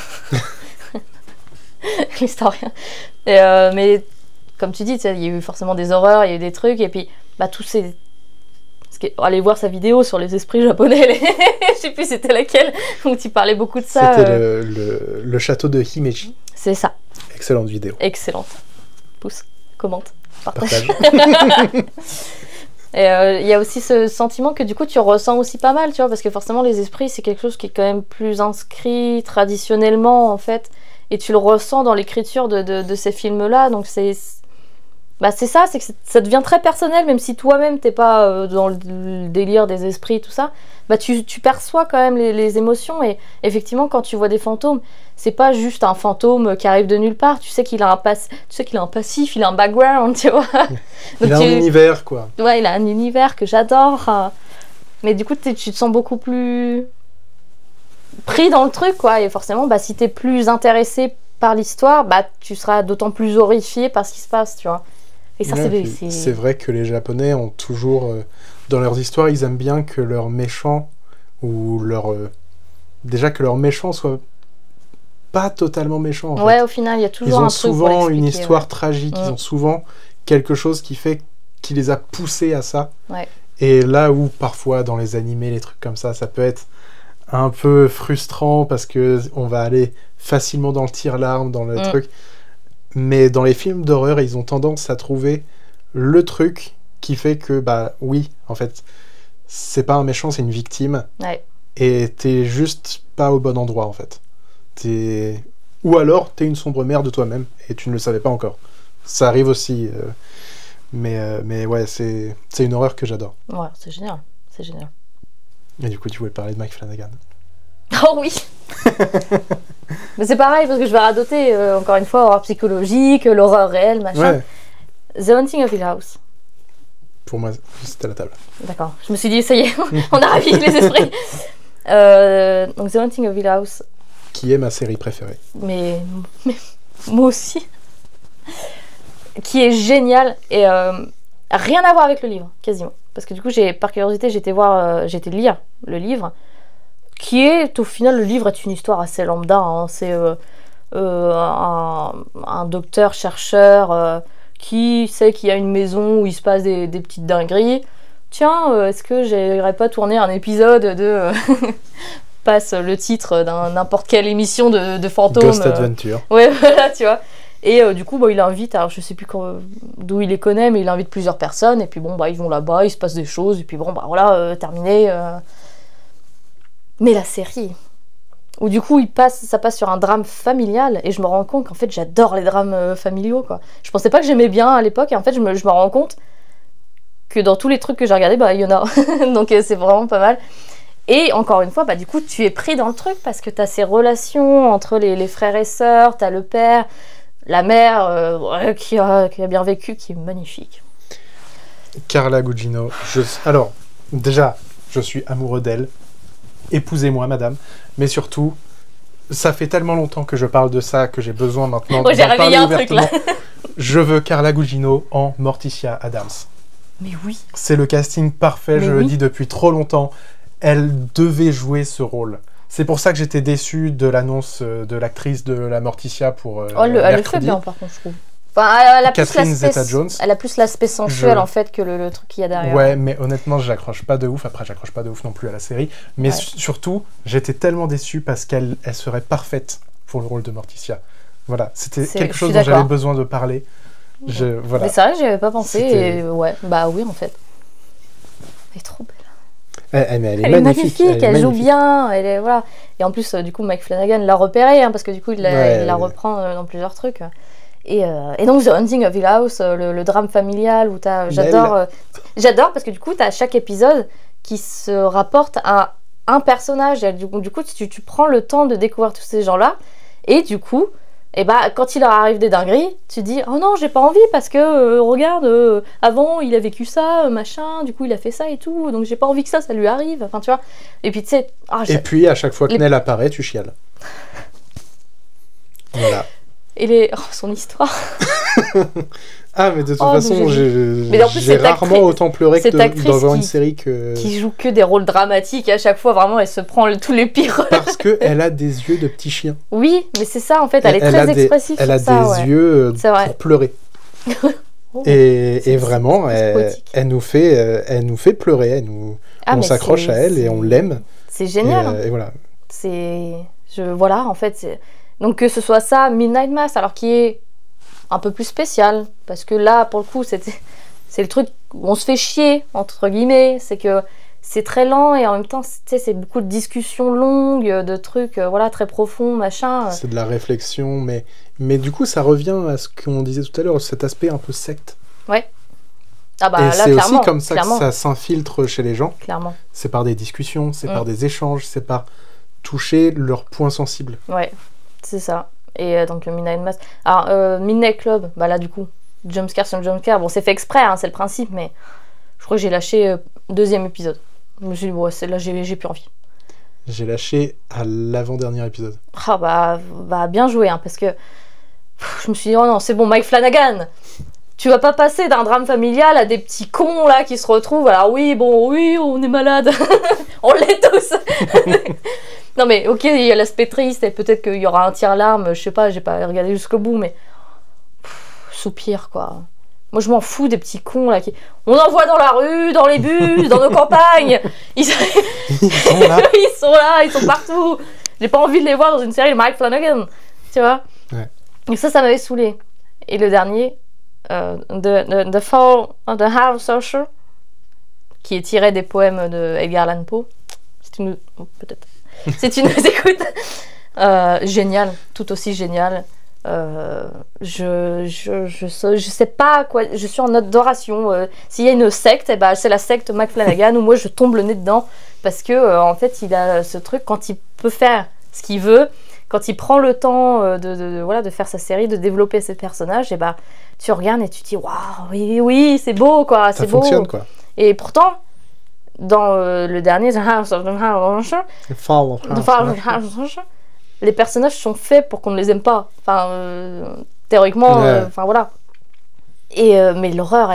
L'historien. Mais comme tu dis, il y a eu forcément des horreurs, il y a eu des trucs, et puis tous ces... Allez voir sa vidéo sur les esprits japonais, je sais plus c'était laquelle, où tu parlais beaucoup de ça. C'était le château de Himeji. C'est ça. Excellente vidéo. Excellente. Pouce, commente, partage. Et il y a aussi ce sentiment que du coup tu ressens aussi pas mal, tu vois, parce que forcément les esprits c'est quelque chose qui est quand même plus inscrit traditionnellement en fait, et tu le ressens dans l'écriture de ces films-là, donc c'est ça, c'est que ça devient très personnel, même si toi-même t'es pas dans le délire des esprits, tout ça, tu perçois quand même les émotions, et effectivement quand tu vois des fantômes, c'est pas juste un fantôme qui arrive de nulle part, tu sais qu'il a un passif, il a un background, tu vois. Donc il a un univers, quoi. Ouais, il a un univers que j'adore, mais du coup tu te sens beaucoup plus pris dans le truc, quoi, et forcément si t'es plus intéressé par l'histoire, tu seras d'autant plus horrifié par ce qui se passe, tu vois. Et ça, c'est vrai que les Japonais ont toujours, dans leurs histoires, ils aiment bien que leurs méchants, ou déjà que leurs méchants soient pas totalement méchants. En fait. Au final, il y a toujours un truc. Ils ont souvent une histoire tragique, ils ont souvent quelque chose qui les a poussés à ça. Ouais. Et là où, parfois, dans les animés, les trucs comme ça peut être un peu frustrant parce qu'on va aller facilement dans le tire-larme, dans le truc. Mais dans les films d'horreur, ils ont tendance à trouver le truc qui fait que, oui, en fait, c'est pas un méchant, c'est une victime. Ouais. Et t'es juste pas au bon endroit, en fait. Ou alors, t'es une sombre mère de toi-même et tu ne le savais pas encore. Ça arrive aussi. Mais ouais, c'est une horreur que j'adore. Ouais, c'est génial. C'est génial. Et du coup, tu voulais parler de Mike Flanagan. Oh oui. Mais c'est pareil, parce que je vais radoter, encore une fois, horreur psychologique, l'horreur réelle, machin. Ouais. The Haunting of Hill House. Pour moi, c'était la table. D'accord. Je me suis dit, ça y est, on a ravi les esprits. Donc The Haunting of Hill House. Qui est ma série préférée. Mais moi aussi. Qui est génial et rien à voir avec le livre, quasiment. Parce que du coup, par curiosité, j'étais lire le livre, qui est, au final, le livre est une histoire assez lambda. Hein. C'est un docteur-chercheur qui sait qu'il y a une maison où il se passe des petites dingueries. Tiens, est-ce que j'irais pas tourner un épisode de... passe le titre d'un n'importe quelle émission de fantômes. Ghost Adventure. Ouais, voilà, tu vois. Et du coup, il invite, alors je sais plus d'où il les connaît, mais il invite plusieurs personnes, et puis ils vont là-bas, il se passe des choses, et puis voilà, terminé. Mais la série, où du coup ça passe sur un drame familial, et je me rends compte qu'en fait j'adore les drames familiaux, quoi. Je pensais pas que j'aimais bien à l'époque, et en fait je me rends compte que dans tous les trucs que j'ai regardés, il y en a. Donc c'est vraiment pas mal. Et encore une fois, du coup tu es pris dans le truc, parce que t'as ces relations entre les frères et sœurs, t'as le père, la mère qui a bien vécu, qui est magnifique. Carla Gugino. Alors, déjà, je suis amoureux d'elle. Épousez-moi, madame. Mais surtout, ça fait tellement longtemps que je parle de ça que j'ai besoin maintenant j'ai réveillé un truc, là. Je veux Carla Gugino en Morticia Adams. Mais oui. C'est le casting parfait, Mais je le oui. dis depuis trop longtemps. Elle devait jouer ce rôle. C'est pour ça que j'étais déçu de l'annonce de l'actrice de la Morticia pour Oh, elle le fait mercredi. bien, par contre, je trouve. Enfin, elle a plus Catherine l'aspect- Zeta-Jones. Elle a plus l'aspect sensuel, en fait, que le truc qu'il y a derrière. Ouais, mais honnêtement, j'accroche pas de ouf. Après, j'accroche pas de ouf non plus à la série. Mais Ouais. surtout, j'étais tellement déçu parce qu'elle serait parfaite pour le rôle de Morticia. Voilà, c'était quelque Je chose suis dont j'avais d'accord. besoin de parler. Voilà. Mais c'est vrai, j'y avais pas pensé. C'était- Et ouais, bah oui, en fait. Elle est trop belle. Mais Elle est magnifique, elle joue bien. Elle est, voilà. Et en plus, du coup, Mike Flanagan l'a repéré, hein, parce que du coup, il la reprend dans plusieurs trucs. Et donc, The Haunting of Hill House, le drame familial, où j'adore parce que du coup, t'as chaque épisode qui se rapporte à un personnage. Et du coup, tu prends le temps de découvrir tous ces gens-là. Et du coup, et bah, quand il leur arrive des dingueries, tu dis oh non, j'ai pas envie parce que regarde, avant il a vécu ça, machin, du coup il a fait ça et tout, donc j'ai pas envie que ça lui arrive. Enfin, tu vois. Et puis tu sais. Et puis à chaque fois que Nell apparaît, tu chiales. Voilà. Et son histoire. Ah, mais de toute façon, mais en plus, j'ai rarement autant pleuré que dans une série que... qui joue que des rôles dramatiques. Et à chaque fois, vraiment, elle se prend tous les pires. Parce qu'elle a des yeux de petit chien. Oui, mais c'est ça, en fait. Elle est très expressive. Elle a des yeux pour pleurer. Oh, et vraiment, elle nous fait pleurer. On s'accroche à elle et on l'aime. C'est génial. Et voilà. Voilà, en fait, donc que ce soit ça, Midnight Mass, alors qui est un peu plus spécial, parce que là, pour le coup, c'est le truc où on se fait chier, entre guillemets, c'est que c'est très lent et en même temps, c'est beaucoup de discussions longues, de trucs voilà, très profonds, machin. C'est de la réflexion, mais du coup, ça revient à ce qu'on disait tout à l'heure, cet aspect un peu secte. Ouais. Ah bah et là, c'est aussi comme ça clairement. que ça s'infiltre chez les gens. Clairement. C'est par des discussions, c'est par des échanges, c'est par toucher leurs points sensibles. Ouais, c'est ça. Et donc Midnight Mass. Alors, Midnight Club, bah là du coup, jumpscare sur jumpscare. Bon, c'est fait exprès, hein, c'est le principe, mais je crois que j'ai lâché deuxième épisode. Je me suis dit, bon, là j'ai plus envie. J'ai lâché à l'avant-dernier épisode. Ah bah bien joué, hein, parce que je me suis dit, oh non, c'est bon, Mike Flanagan, tu vas pas passer d'un drame familial à des petits cons là qui se retrouvent. Alors oui, on est malade, on l'est tous. Non mais ok, il y a l'aspect triste et peut-être qu'il y aura un tire-larme, je sais pas, j'ai pas regardé jusqu'au bout, mais soupir quoi. Moi je m'en fous des petits cons là qui... On en voit dans la rue, dans les bus, dans nos campagnes. Ils sont là. Ils sont partout. J'ai pas envie de les voir dans une série de Mike Flanagan, tu vois. Ouais. Et ça m'avait saoulé. Et le dernier, The Fall of the House Usher, qui est tiré des poèmes de Edgar Allan Poe. Peut-être. C'est une écoute génial, tout aussi génial. Je sais pas quoi, je suis en adoration. S'il y a une secte, c'est la secte Mike Flanagan où moi je tombe le nez dedans parce que en fait il a ce truc quand il peut faire ce qu'il veut, quand il prend le temps de faire sa série, de développer ses personnages, et tu regardes et tu te dis waouh, oui, c'est beau quoi, c'est beau. Ça fonctionne quoi. Et pourtant dans le dernier The House of the House, les personnages sont faits pour qu'on ne les aime pas. Enfin, théoriquement, enfin voilà. Mais l'horreur,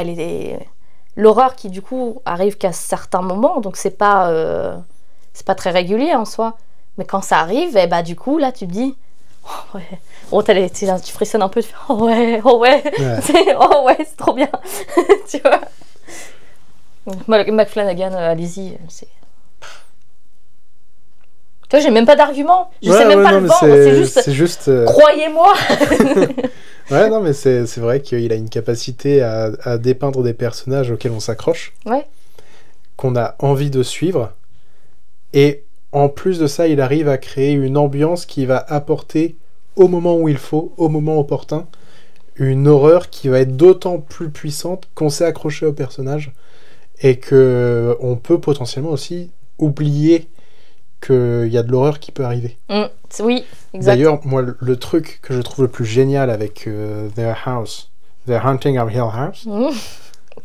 l'horreur qui du coup arrive qu'à certains moments, donc c'est pas très régulier en soi. Mais quand ça arrive, du coup là tu te dis, oh ouais, tu frissonnes un peu, tu fais oh ouais, oh ouais, c'est trop bien, tu vois. Donc, Mike Flanagan, allez-y, c'est... Tu vois, j'ai même pas d'argument, je sais même pas le vendre, c'est juste croyez-moi. Ouais, non, mais c'est vrai qu'il a une capacité à dépeindre des personnages auxquels on s'accroche, qu'on a envie de suivre, et en plus de ça, il arrive à créer une ambiance qui va apporter, au moment où il faut, au moment opportun, une horreur qui va être d'autant plus puissante qu'on s'est accroché au personnage, et qu'on peut potentiellement aussi oublier qu'il y a de l'horreur qui peut arriver. Oui, exact. D'ailleurs, moi, le truc que je trouve le plus génial avec The Haunting of Hill House,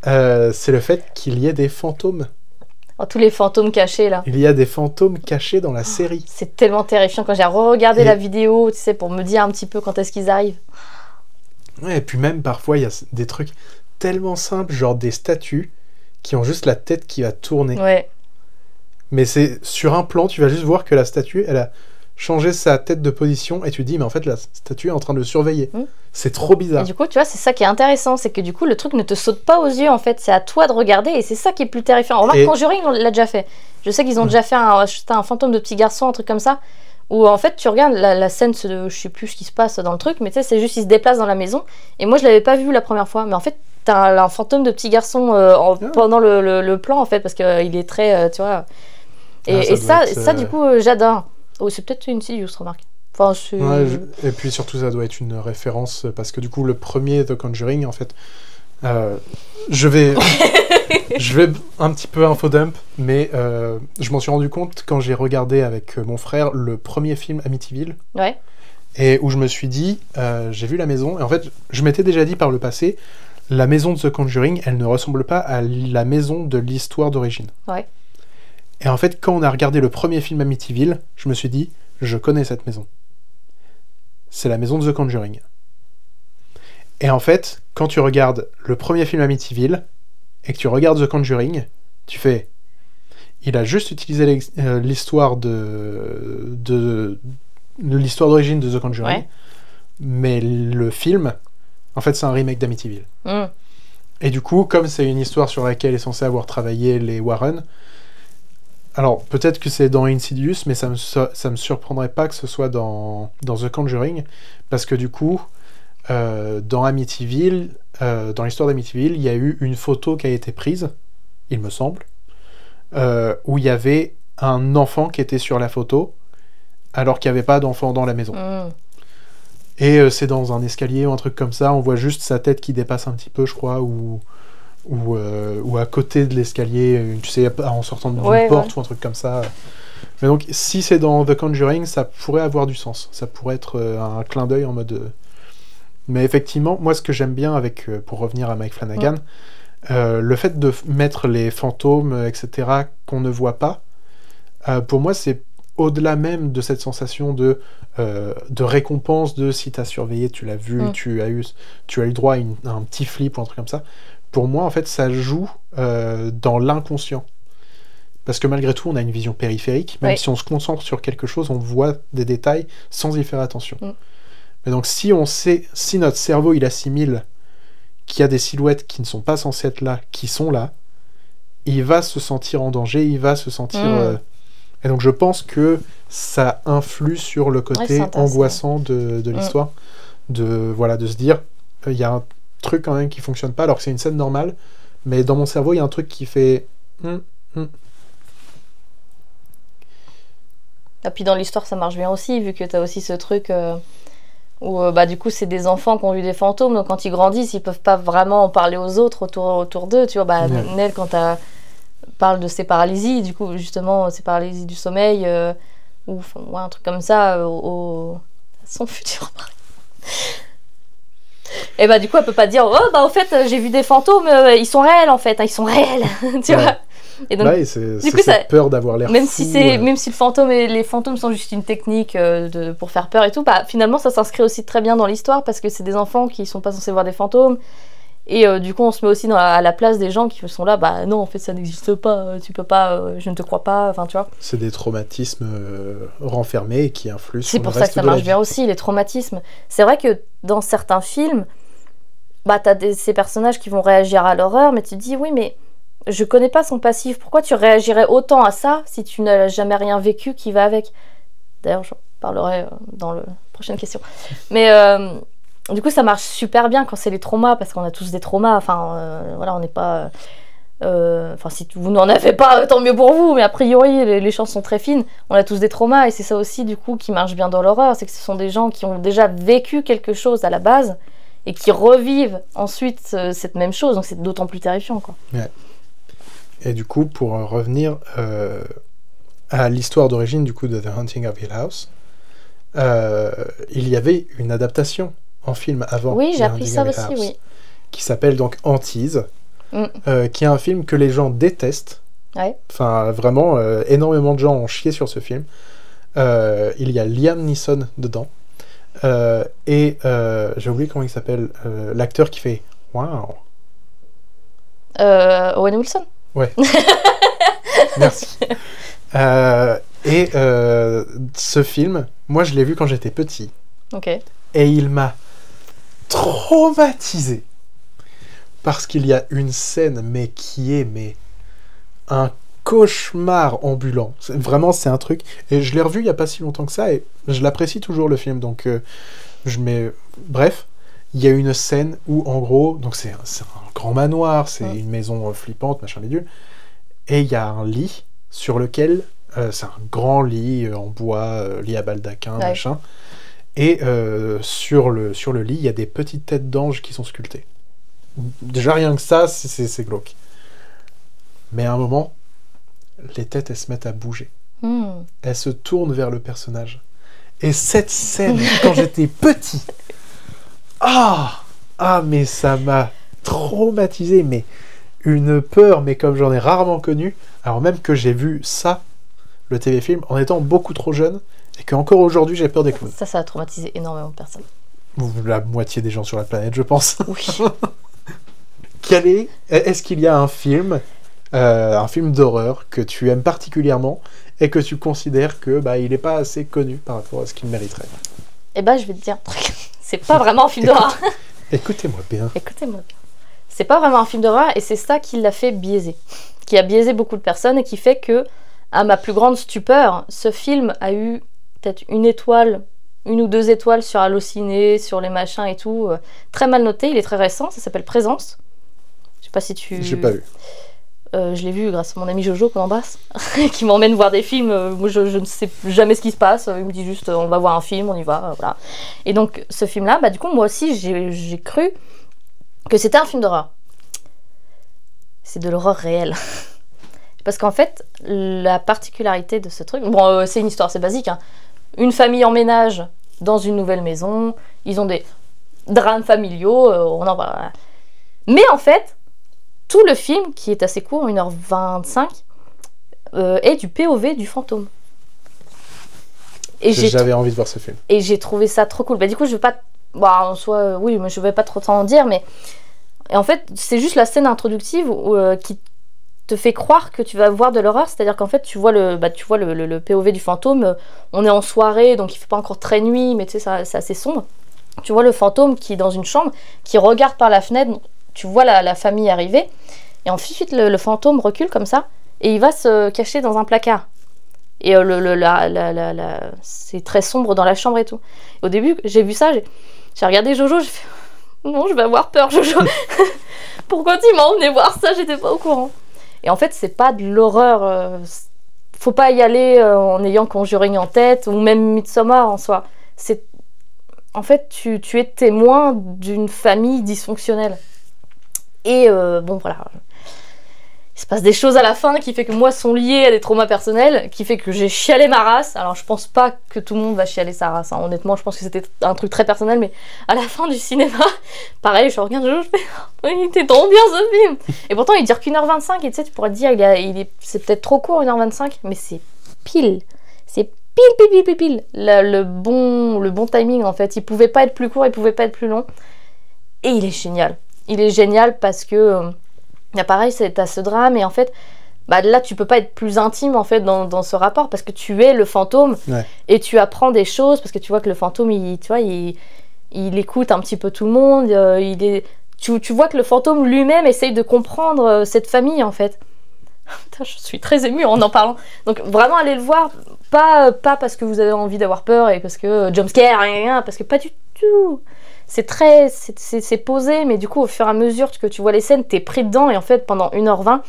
c'est le fait qu'il y ait des fantômes. Oh, tous les fantômes cachés, là. Il y a des fantômes cachés dans la série. C'est tellement terrifiant quand j'ai regardé la vidéo, tu sais, pour me dire un petit peu quand est-ce qu'ils arrivent. Ouais, et puis même, parfois, il y a des trucs tellement simples, genre des statues qui ont juste la tête qui va tourner. Ouais. Mais c'est sur un plan, tu vas juste voir que la statue, elle a changé sa tête de position et tu te dis, mais en fait, la statue est en train de le surveiller. C'est trop bizarre. Et du coup, tu vois, c'est ça qui est intéressant, c'est que du coup, le truc ne te saute pas aux yeux, en fait. C'est à toi de regarder et c'est ça qui est plus terrifiant. Remarque, Conjuring, on l'a déjà fait. Je sais qu'ils ont déjà fait un fantôme de petit garçon, un truc comme ça, où en fait, tu regardes la scène, je sais plus ce qui se passe dans le truc, mais tu sais, c'est juste, il se déplace dans la maison. Et moi, je l'avais pas vu la première fois, mais en fait, t'as un fantôme de petit garçon pendant le plan, en fait, parce qu'il est très, tu vois... Et ça, du coup, j'adore. Oh, c'est peut-être une Insidious, remarque. Enfin, et puis surtout, ça doit être une référence, parce que du coup, le premier The Conjuring, en fait, je vais un petit peu infodump, mais je m'en suis rendu compte quand j'ai regardé avec mon frère le premier film Amityville, et où je me suis dit, j'ai vu la maison, et en fait, je m'étais déjà dit par le passé, la maison de The Conjuring, elle ne ressemble pas à la maison de l'histoire d'origine. Et en fait, quand on a regardé le premier film Amityville, je me suis dit, je connais cette maison. C'est la maison de The Conjuring. Et en fait, quand tu regardes le premier film Amityville, et que tu regardes The Conjuring, tu fais... Il a juste utilisé l'histoire l'histoire d'origine de The Conjuring, mais le film, en fait, c'est un remake d'Amityville. Et du coup, comme c'est une histoire sur laquelle est censé avoir travaillé les Warren... Alors, peut-être que c'est dans Insidious, mais ça me surprendrait pas que ce soit dans The Conjuring, parce que du coup, dans Amityville, dans l'histoire d'Amityville, il y a eu une photo qui a été prise, il me semble, où il y avait un enfant qui était sur la photo, alors qu'il n'y avait pas d'enfant dans la maison. Et c'est dans un escalier ou un truc comme ça, on voit juste sa tête qui dépasse un petit peu, je crois, ou à côté de l'escalier, tu sais, en sortant d'une porte ou un truc comme ça. Mais donc, si c'est dans The Conjuring, ça pourrait avoir du sens. Ça pourrait être un clin d'œil en mode... Mais effectivement, moi, ce que j'aime bien avec, pour revenir à Mike Flanagan, le fait de mettre les fantômes, etc., qu'on ne voit pas, pour moi, c'est au-delà même de cette sensation de récompense de si t'as surveillé, tu l'as vu, tu as eu droit à un petit flip ou un truc comme ça. Pour moi, en fait, ça joue dans l'inconscient. Parce que malgré tout, on a une vision périphérique. Même si on se concentre sur quelque chose, on voit des détails sans y faire attention. Mais donc, si notre cerveau, il assimile qu'il y a des silhouettes qui ne sont pas censées être là, qui sont là, il va se sentir en danger, il va se sentir... Et donc, je pense que ça influe sur le côté angoissant de l'histoire. De se dire, il y a un truc quand même qui fonctionne pas alors que c'est une scène normale, mais dans mon cerveau il y a un truc qui fait Et puis dans l'histoire ça marche bien aussi, vu que t'as aussi ce truc où du coup c'est des enfants qui ont vu des fantômes, donc quand ils grandissent ils peuvent pas vraiment en parler aux autres autour d'eux, tu vois. Nell, quand parle de ses paralysies, du coup justement ses paralysies du sommeil ou un truc comme ça son futur mari. Et du coup elle peut pas dire au fait j'ai vu des fantômes, ils sont réels en fait, ils sont réels. Tu vois. Et donc du coup, cette peur d'avoir l'air même fou, même si les fantômes sont juste une technique pour faire peur et tout, finalement ça s'inscrit aussi très bien dans l'histoire parce que c'est des enfants qui sont pas censés voir des fantômes et du coup on se met aussi à la place des gens qui sont là, non en fait ça n'existe pas, tu peux pas, je ne te crois pas, enfin tu vois. C'est des traumatismes renfermés et qui influent sur le reste de la vie. C'est pour ça que ça marche bien aussi, les traumatismes. C'est vrai que dans certains films, t'as ces personnages qui vont réagir à l'horreur, mais tu te dis oui mais je connais pas son passif, pourquoi tu réagirais autant à ça si tu n'as jamais rien vécu qui va avec. D'ailleurs j'en parlerai dans la prochaine question. Mais du coup ça marche super bien quand c'est les traumas, parce qu'on a tous des traumas, on n'est pas... si vous n'en avez pas, tant mieux pour vous, mais a priori les chances sont très fines, on a tous des traumas, et c'est ça aussi du coup qui marche bien dans l'horreur, c'est que ce sont des gens qui ont déjà vécu quelque chose à la base, et qui revivent ensuite cette même chose, donc c'est d'autant plus terrifiant, quoi. Et du coup, pour revenir à l'histoire d'origine du coup de The Haunting of Hill House, il y avait une adaptation en film avant. Oui, j'ai appris ça aussi, oui. Qui s'appelle donc Hantise, qui est un film que les gens détestent. Enfin, vraiment, énormément de gens ont chié sur ce film. Il y a Liam Neeson dedans. Et j'ai oublié comment il s'appelle, l'acteur qui fait « Wow ». Owen Wilson. Ouais. Merci. Ce film, moi je l'ai vu quand j'étais petit. Ok. Et il m'a traumatisé. Parce qu'il y a une scène, mais qui est un cauchemar ambulant. Vraiment, c'est un truc. Et je l'ai revu il n'y a pas si longtemps que ça, et je l'apprécie toujours, le film. Donc, bref, il y a une scène où, en gros, donc c'est un grand manoir, c'est une maison flippante, machin bidule, et il y a un lit sur lequel... c'est un grand lit en bois, lit à baldaquin, machin. Et sur le lit, il y a des petites têtes d'anges qui sont sculptées. Déjà, rien que ça, c'est glauque. Mais à un moment, les têtes, elles se mettent à bouger. Elles se tournent vers le personnage. Et cette scène, quand j'étais petit, mais ça m'a traumatisé, mais une peur, mais comme j'en ai rarement connu, alors même que j'ai vu ça, le téléfilm, en étant beaucoup trop jeune, et qu'encore aujourd'hui, j'ai peur des clowns. Ça a traumatisé énormément de personnes. La moitié des gens sur la planète, je pense. Oui. Est-ce qu'il y a un film d'horreur que tu aimes particulièrement et que tu considères que il n'est pas assez connu par rapport à ce qu'il mériterait? Eh ben, je vais te dire un truc. C'est pas vraiment un film d'horreur. Écoutez-moi bien. Écoutez-moi bien. C'est pas vraiment un film d'horreur et c'est ça qui l'a fait biaiser. Qui a biaisé beaucoup de personnes et qui fait que, à ma plus grande stupeur, ce film a eu peut-être une ou deux étoiles sur Allociné, sur les machins et tout. Très mal noté, il est très récent, ça s'appelle Présence. Je sais pas si tu... J'ai pas vu. Je l'ai vu grâce à mon ami Jojo qu'on embrasse, qui m'emmène voir des films. Moi, je ne sais jamais ce qui se passe. Il me dit juste, on va voir un film, on y va, voilà. Et donc, ce film-là, du coup, moi aussi, j'ai cru que c'était un film d'horreur. C'est de l'horreur réelle. Parce qu'en fait, la particularité de ce truc... Bon, c'est une histoire, c'est basique, hein. Une famille emménage dans une nouvelle maison, ils ont des drames familiaux, on en parle. Mais en fait, tout le film, qui est assez court, 1h25, est du POV du fantôme. Et j'avais envie de voir ce film. Et j'ai trouvé ça trop cool. Du coup, je vais pas... en soi, oui, mais je vais pas trop t'en dire, mais... Et en fait, c'est juste la scène introductive qui te fait croire que tu vas voir de l'horreur, c'est-à-dire qu'en fait, tu vois le POV du fantôme, on est en soirée, donc il fait pas encore très nuit, mais tu sais, c'est assez sombre. Tu vois le fantôme qui est dans une chambre, qui regarde par la fenêtre, tu vois la famille arriver, et ensuite le fantôme recule comme ça, et il va se cacher dans un placard. Et c'est très sombre dans la chambre et tout. Et au début, j'ai vu ça, j'ai regardé Jojo, j'ai fait non, je vais avoir peur, Jojo. Pourquoi tu m'as emmené voir ça? J'étais pas au courant. Et en fait, c'est pas de l'horreur. Faut pas y aller en ayant Conjuring en tête, ou même Midsommar en soi. En fait, tu es témoin d'une famille dysfonctionnelle. Et bon, voilà. Il se passe des choses à la fin qui fait que moi sont liées à des traumas personnels, qui fait que j'ai chialé ma race. Alors je pense pas que tout le monde va chialer sa race, hein. Honnêtement je pense que c'était un truc très personnel, mais à la fin du cinéma, pareil, je regarde, je fais il était trop bien ce film. Et pourtant il dure qu'1h25 et tu sais, tu pourrais te dire c'est peut-être trop court 1h25, mais c'est pile. C'est pile. Le bon timing en fait. Il pouvait pas être plus court, il pouvait pas être plus long. Et il est génial. Il est génial parce que... pareil, t'as ce drame et en fait, là tu peux pas être plus intime en fait dans ce rapport parce que tu es le fantôme et tu apprends des choses parce que tu vois que le fantôme, il écoute un petit peu tout le monde, tu vois que le fantôme lui-même essaye de comprendre cette famille en fait. Putain, je suis très émue en parlant. Donc vraiment allez le voir, pas parce que vous avez envie d'avoir peur et parce que jumpscare, rien, parce que pas du tout. C'est posé, mais du coup, au fur et à mesure que tu vois les scènes, t'es pris dedans, et en fait, pendant 1h20,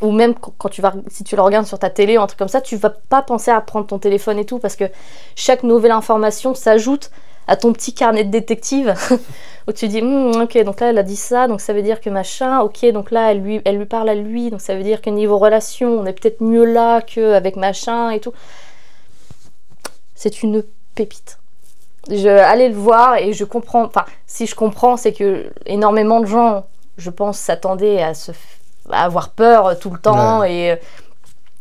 ou même quand si tu le regardes sur ta télé ou un truc comme ça, tu vas pas penser à prendre ton téléphone et tout, parce que chaque nouvelle information s'ajoute à ton petit carnet de détective, où tu dis, ok, donc là, elle a dit ça, donc ça veut dire que machin, ok, donc là, elle lui parle à lui, donc ça veut dire que niveau relation, on est peut-être mieux là qu'avec machin et tout. C'est une pépite. Allez le voir et je comprends, enfin si je comprends c'est que énormément de gens je pense s'attendaient à avoir peur tout le temps et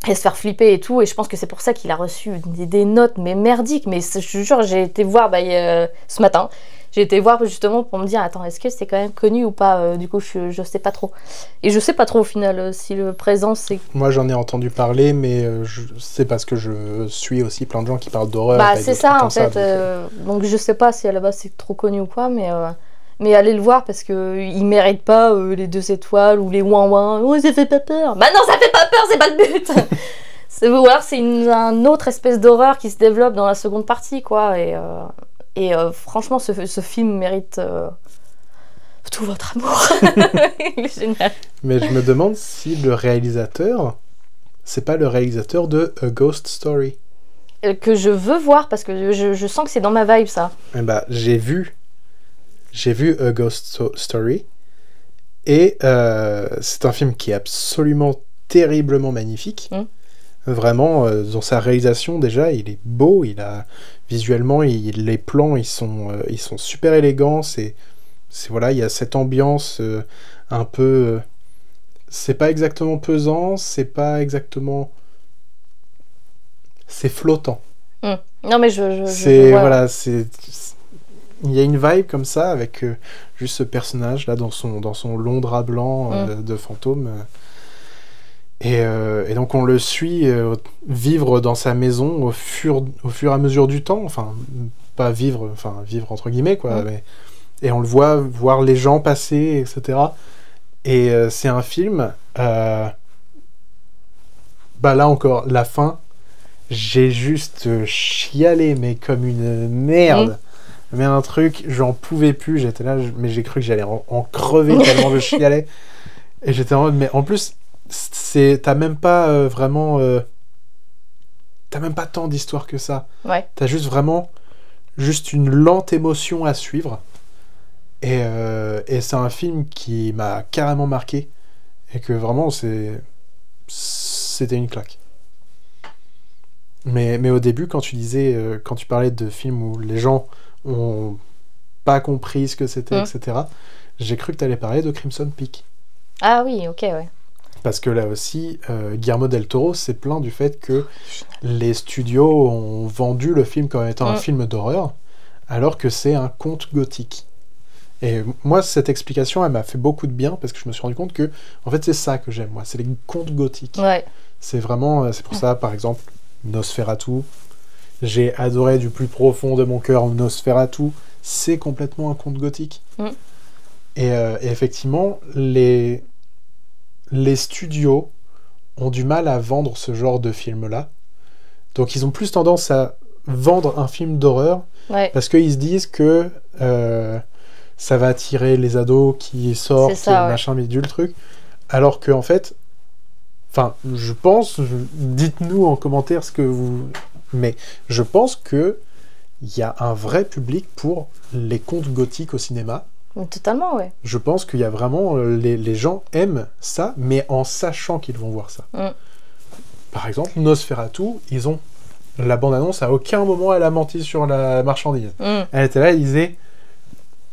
se faire flipper et tout, et je pense que c'est pour ça qu'il a reçu des notes mais merdiques, mais je te jure, j'ai été voir ce matin, J'ai été voir justement pour me dire, attends, est-ce que c'est quand même connu ou pas? Du coup, je sais pas trop. Et je sais pas trop au final si le présent c'est... Moi, j'en ai entendu parler, mais c'est parce que je suis aussi plein de gens qui parlent d'horreur. Bah, et c'est de ça trucs en comme ça, fait. Donc je sais pas si à la base c'est trop connu ou quoi, mais allez le voir parce que il mérite pas les 2 étoiles ou les ouin ouin. Oh, ça fait pas peur. Bah non, ça fait pas peur, c'est pas le but. Ou alors c'est un autre espèce d'horreur qui se développe dans la seconde partie, quoi. Et franchement, ce film mérite tout votre amour. Il est génial. Mais je me demande si le réalisateur, c'est pas le réalisateur de A Ghost Story. Que je veux voir parce que je sens que c'est dans ma vibe, ça. Eh bah, j'ai vu A Ghost Story, et c'est un film qui est absolument terriblement magnifique. Vraiment, dans sa réalisation, déjà, il est beau, visuellement, les plans, ils sont super élégants, voilà, il y a cette ambiance un peu... c'est pas exactement pesant, c'est pas exactement... c'est flottant. Non, mais voilà, il y a une vibe comme ça, avec juste ce personnage, là, dans son long drap blanc de fantôme. Et donc on le suit vivre dans sa maison au fur et à mesure du temps, enfin pas vivre entre guillemets quoi, et on le voit voir les gens passer, etc. Et c'est un film, bah là encore, la fin, j'ai juste chialé, mais comme une merde. Mais un truc, j'en pouvais plus, j'étais là, mais j'ai cru que j'allais en crever tellement je chialais. Et j'étais en mode, mais en plus... t'as même pas vraiment t'as même pas tant d'histoire que ça. T'as juste une lente émotion à suivre, et c'est un film qui m'a carrément marqué, et que vraiment c'était une claque. Mais au début, quand tu parlais de films où les gens ont pas compris ce que c'était, etc., j'ai cru que t'allais parler de Crimson Peak. Ah oui, ok, ouais. Parce que là aussi, Guillermo del Toro s'est plaint du fait que les studios ont vendu le film comme étant un film d'horreur, alors que c'est un conte gothique. Et moi, cette explication, elle m'a fait beaucoup de bien, parce que je me suis rendu compte que, en fait, c'est ça que j'aime, moi, c'est les contes gothiques. C'est vraiment, c'est pour ça, par exemple, Nosferatu. J'ai adoré du plus profond de mon cœur Nosferatu. C'est complètement un conte gothique. Et effectivement, les studios ont du mal à vendre ce genre de film-là. Donc ils ont plus tendance à vendre un film d'horreur, parce qu'ils se disent que ça va attirer les ados qui sortent, machin, bidule, truc. Alors que, en fait, je pense, dites-nous en commentaire ce que vous... Mais je pense que il y a un vrai public pour les contes gothiques au cinéma. Totalement, ouais. Je pense qu'il y a vraiment... les gens aiment ça, mais en sachant qu'ils vont voir ça. Par exemple, Nosferatu, ils ont... La bande-annonce, à aucun moment, elle a menti sur la marchandise. Elle était là, elle disait...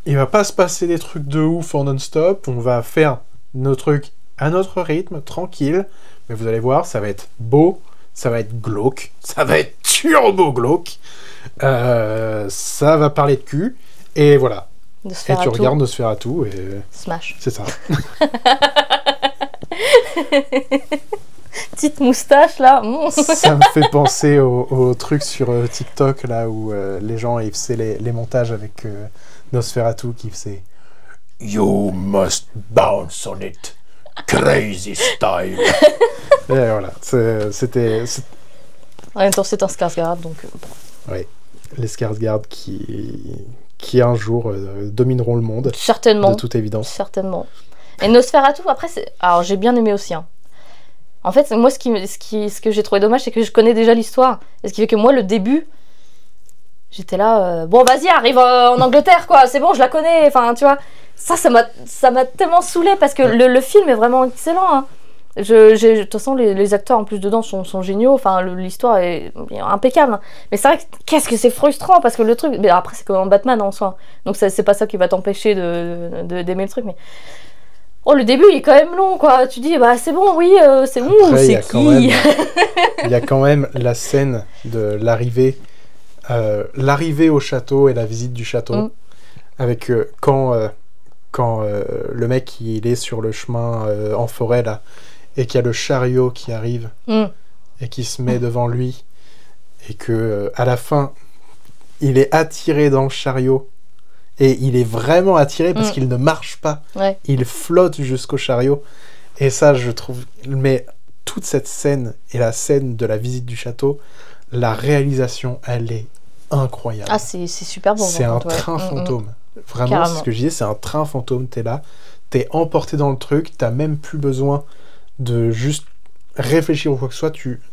Il va pas se passer des trucs de ouf en non-stop, on va faire nos trucs à notre rythme, tranquille, mais vous allez voir, ça va être beau, ça va être glauque, ça va être turbo glauque, ça va parler de cul, et voilà. Et tu regardes Nosferatu et... Smash. C'est ça. Petite moustache, là. Ça me fait penser au truc sur TikTok, là, où les gens ils faisaient les montages avec Nosferatu qui faisait « You must bounce on it, crazy style ». Et voilà, c'était... En même temps, c'est un Skarsgård, donc... Oui, les Skarsgård qui un jour domineront le monde. Certainement. De toute évidence. Certainement. Et Nosferatu, après, alors j'ai bien aimé aussi. En fait, moi, ce que j'ai trouvé dommage, c'est que je connais déjà l'histoire. Et ce qui fait que moi, le début, j'étais là, bon, vas-y, arrive en Angleterre, quoi, c'est bon, je la connais. Enfin, tu vois, ça m'a tellement saoulée parce que le film est vraiment excellent. Hein. De toute façon, les acteurs en plus dedans sont géniaux. Enfin, l'histoire est impeccable. Hein. Mais c'est vrai que qu'est-ce que c'est frustrant parce que le truc. Mais après, c'est comme en Batman en soi. Donc, c'est pas ça qui va t'empêcher d'aimer le truc. Mais. Oh, le début, il est quand même long, quoi. Tu dis, bah, c'est bon, oui, c'est bon, c'est qui il y a quand même la scène de l'arrivée au château et la visite du château. avec quand le mec il est sur le chemin en forêt là, et qu'il y a le chariot qui arrive et qui se met devant lui, et que à la fin il est attiré dans le chariot, et il est vraiment attiré parce qu'il ne marche pas, il flotte jusqu'au chariot, et ça je trouve, mais toute cette scène et la scène de la visite du château, la réalisation elle est incroyable. Ah c'est super bon. C'est un train fantôme. Vraiment, c'est ce que je disais, c'est un train fantôme, t'es là, t'es emporté dans le truc, t'as même plus besoin de juste réfléchir ou quoi que ce soit,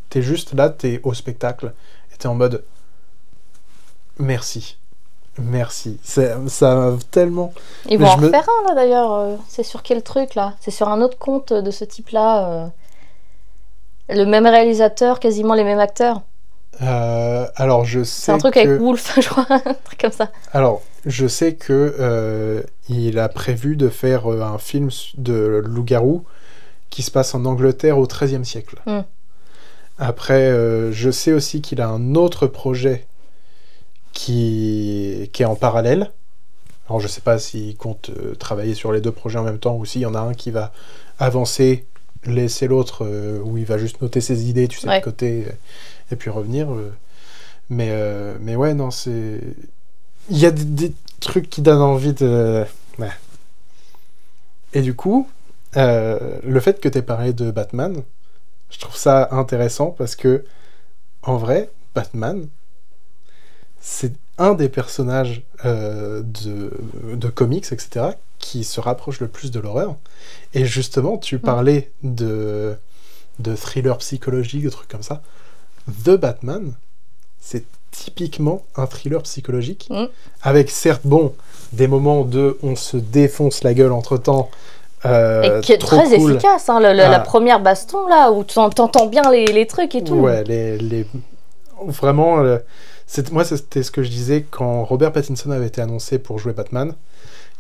t'es juste là, t'es au spectacle, et t'es en mode merci. Ça m'a tellement... Ils vont en refaire un là d'ailleurs, c'est sur quel truc là? C'est sur un autre compte de ce type là, le même réalisateur, quasiment les mêmes acteurs. Alors je sais c'est un truc avec Wolf, je crois, un truc comme ça. Alors je sais que il a prévu de faire un film de loup-garou qui se passe en Angleterre au XIIIe siècle. Après, je sais aussi qu'il a un autre projet qui est en parallèle. Alors je sais pas s'il compte travailler sur les deux projets en même temps, ou s'il y en a un qui va avancer, laisser l'autre où il va juste noter ses idées, tu sais, de côté, et puis revenir. Mais ouais, non, c'est... Il y a des trucs qui donnent envie de... Ouais. Et du coup, le fait que tu aies parlé de Batman, je trouve ça intéressant parce que, en vrai, Batman, c'est un des personnages de comics, etc., qui se rapproche le plus de l'horreur. Et justement, tu parlais de thriller psychologique, de trucs comme ça. The Batman, c'est typiquement un thriller psychologique, avec certes, des moments de on se défonce la gueule entre-temps, et qui est très efficace, hein, la première baston là, où tu entends bien les trucs et tout. Ouais, vraiment, moi c'était ce que je disais quand Robert Pattinson avait été annoncé pour jouer Batman.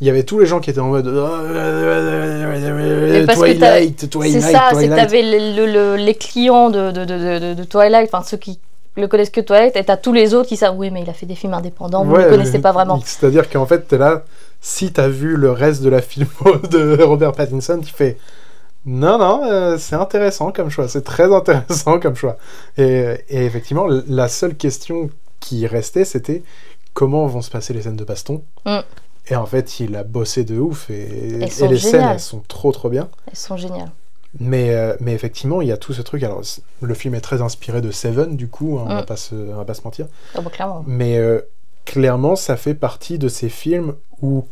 Il y avait tous les gens qui étaient en mode Twilight. C'est ça, c'est que t'avais les clients de Twilight, enfin ceux qui le connaissent que Twilight, et t'as tous les autres qui savent oui mais il a fait des films indépendants, vous ne le connaissez pas vraiment. C'est-à-dire qu'en fait t'es là, si t'as vu le reste de la filmo de Robert Pattinson, tu fais non, c'est intéressant comme choix, c'est très intéressant comme choix. Et effectivement, la seule question qui restait, c'était comment vont se passer les scènes de baston. Et en fait, il a bossé de ouf, et les scènes, elles sont trop bien. Elles sont géniales. Mais effectivement, il y a tout ce truc. Alors, le film est très inspiré de Seven, du coup, hein, on va pas se mentir. Oh, bah, clairement. Mais clairement, ça fait partie de ces films où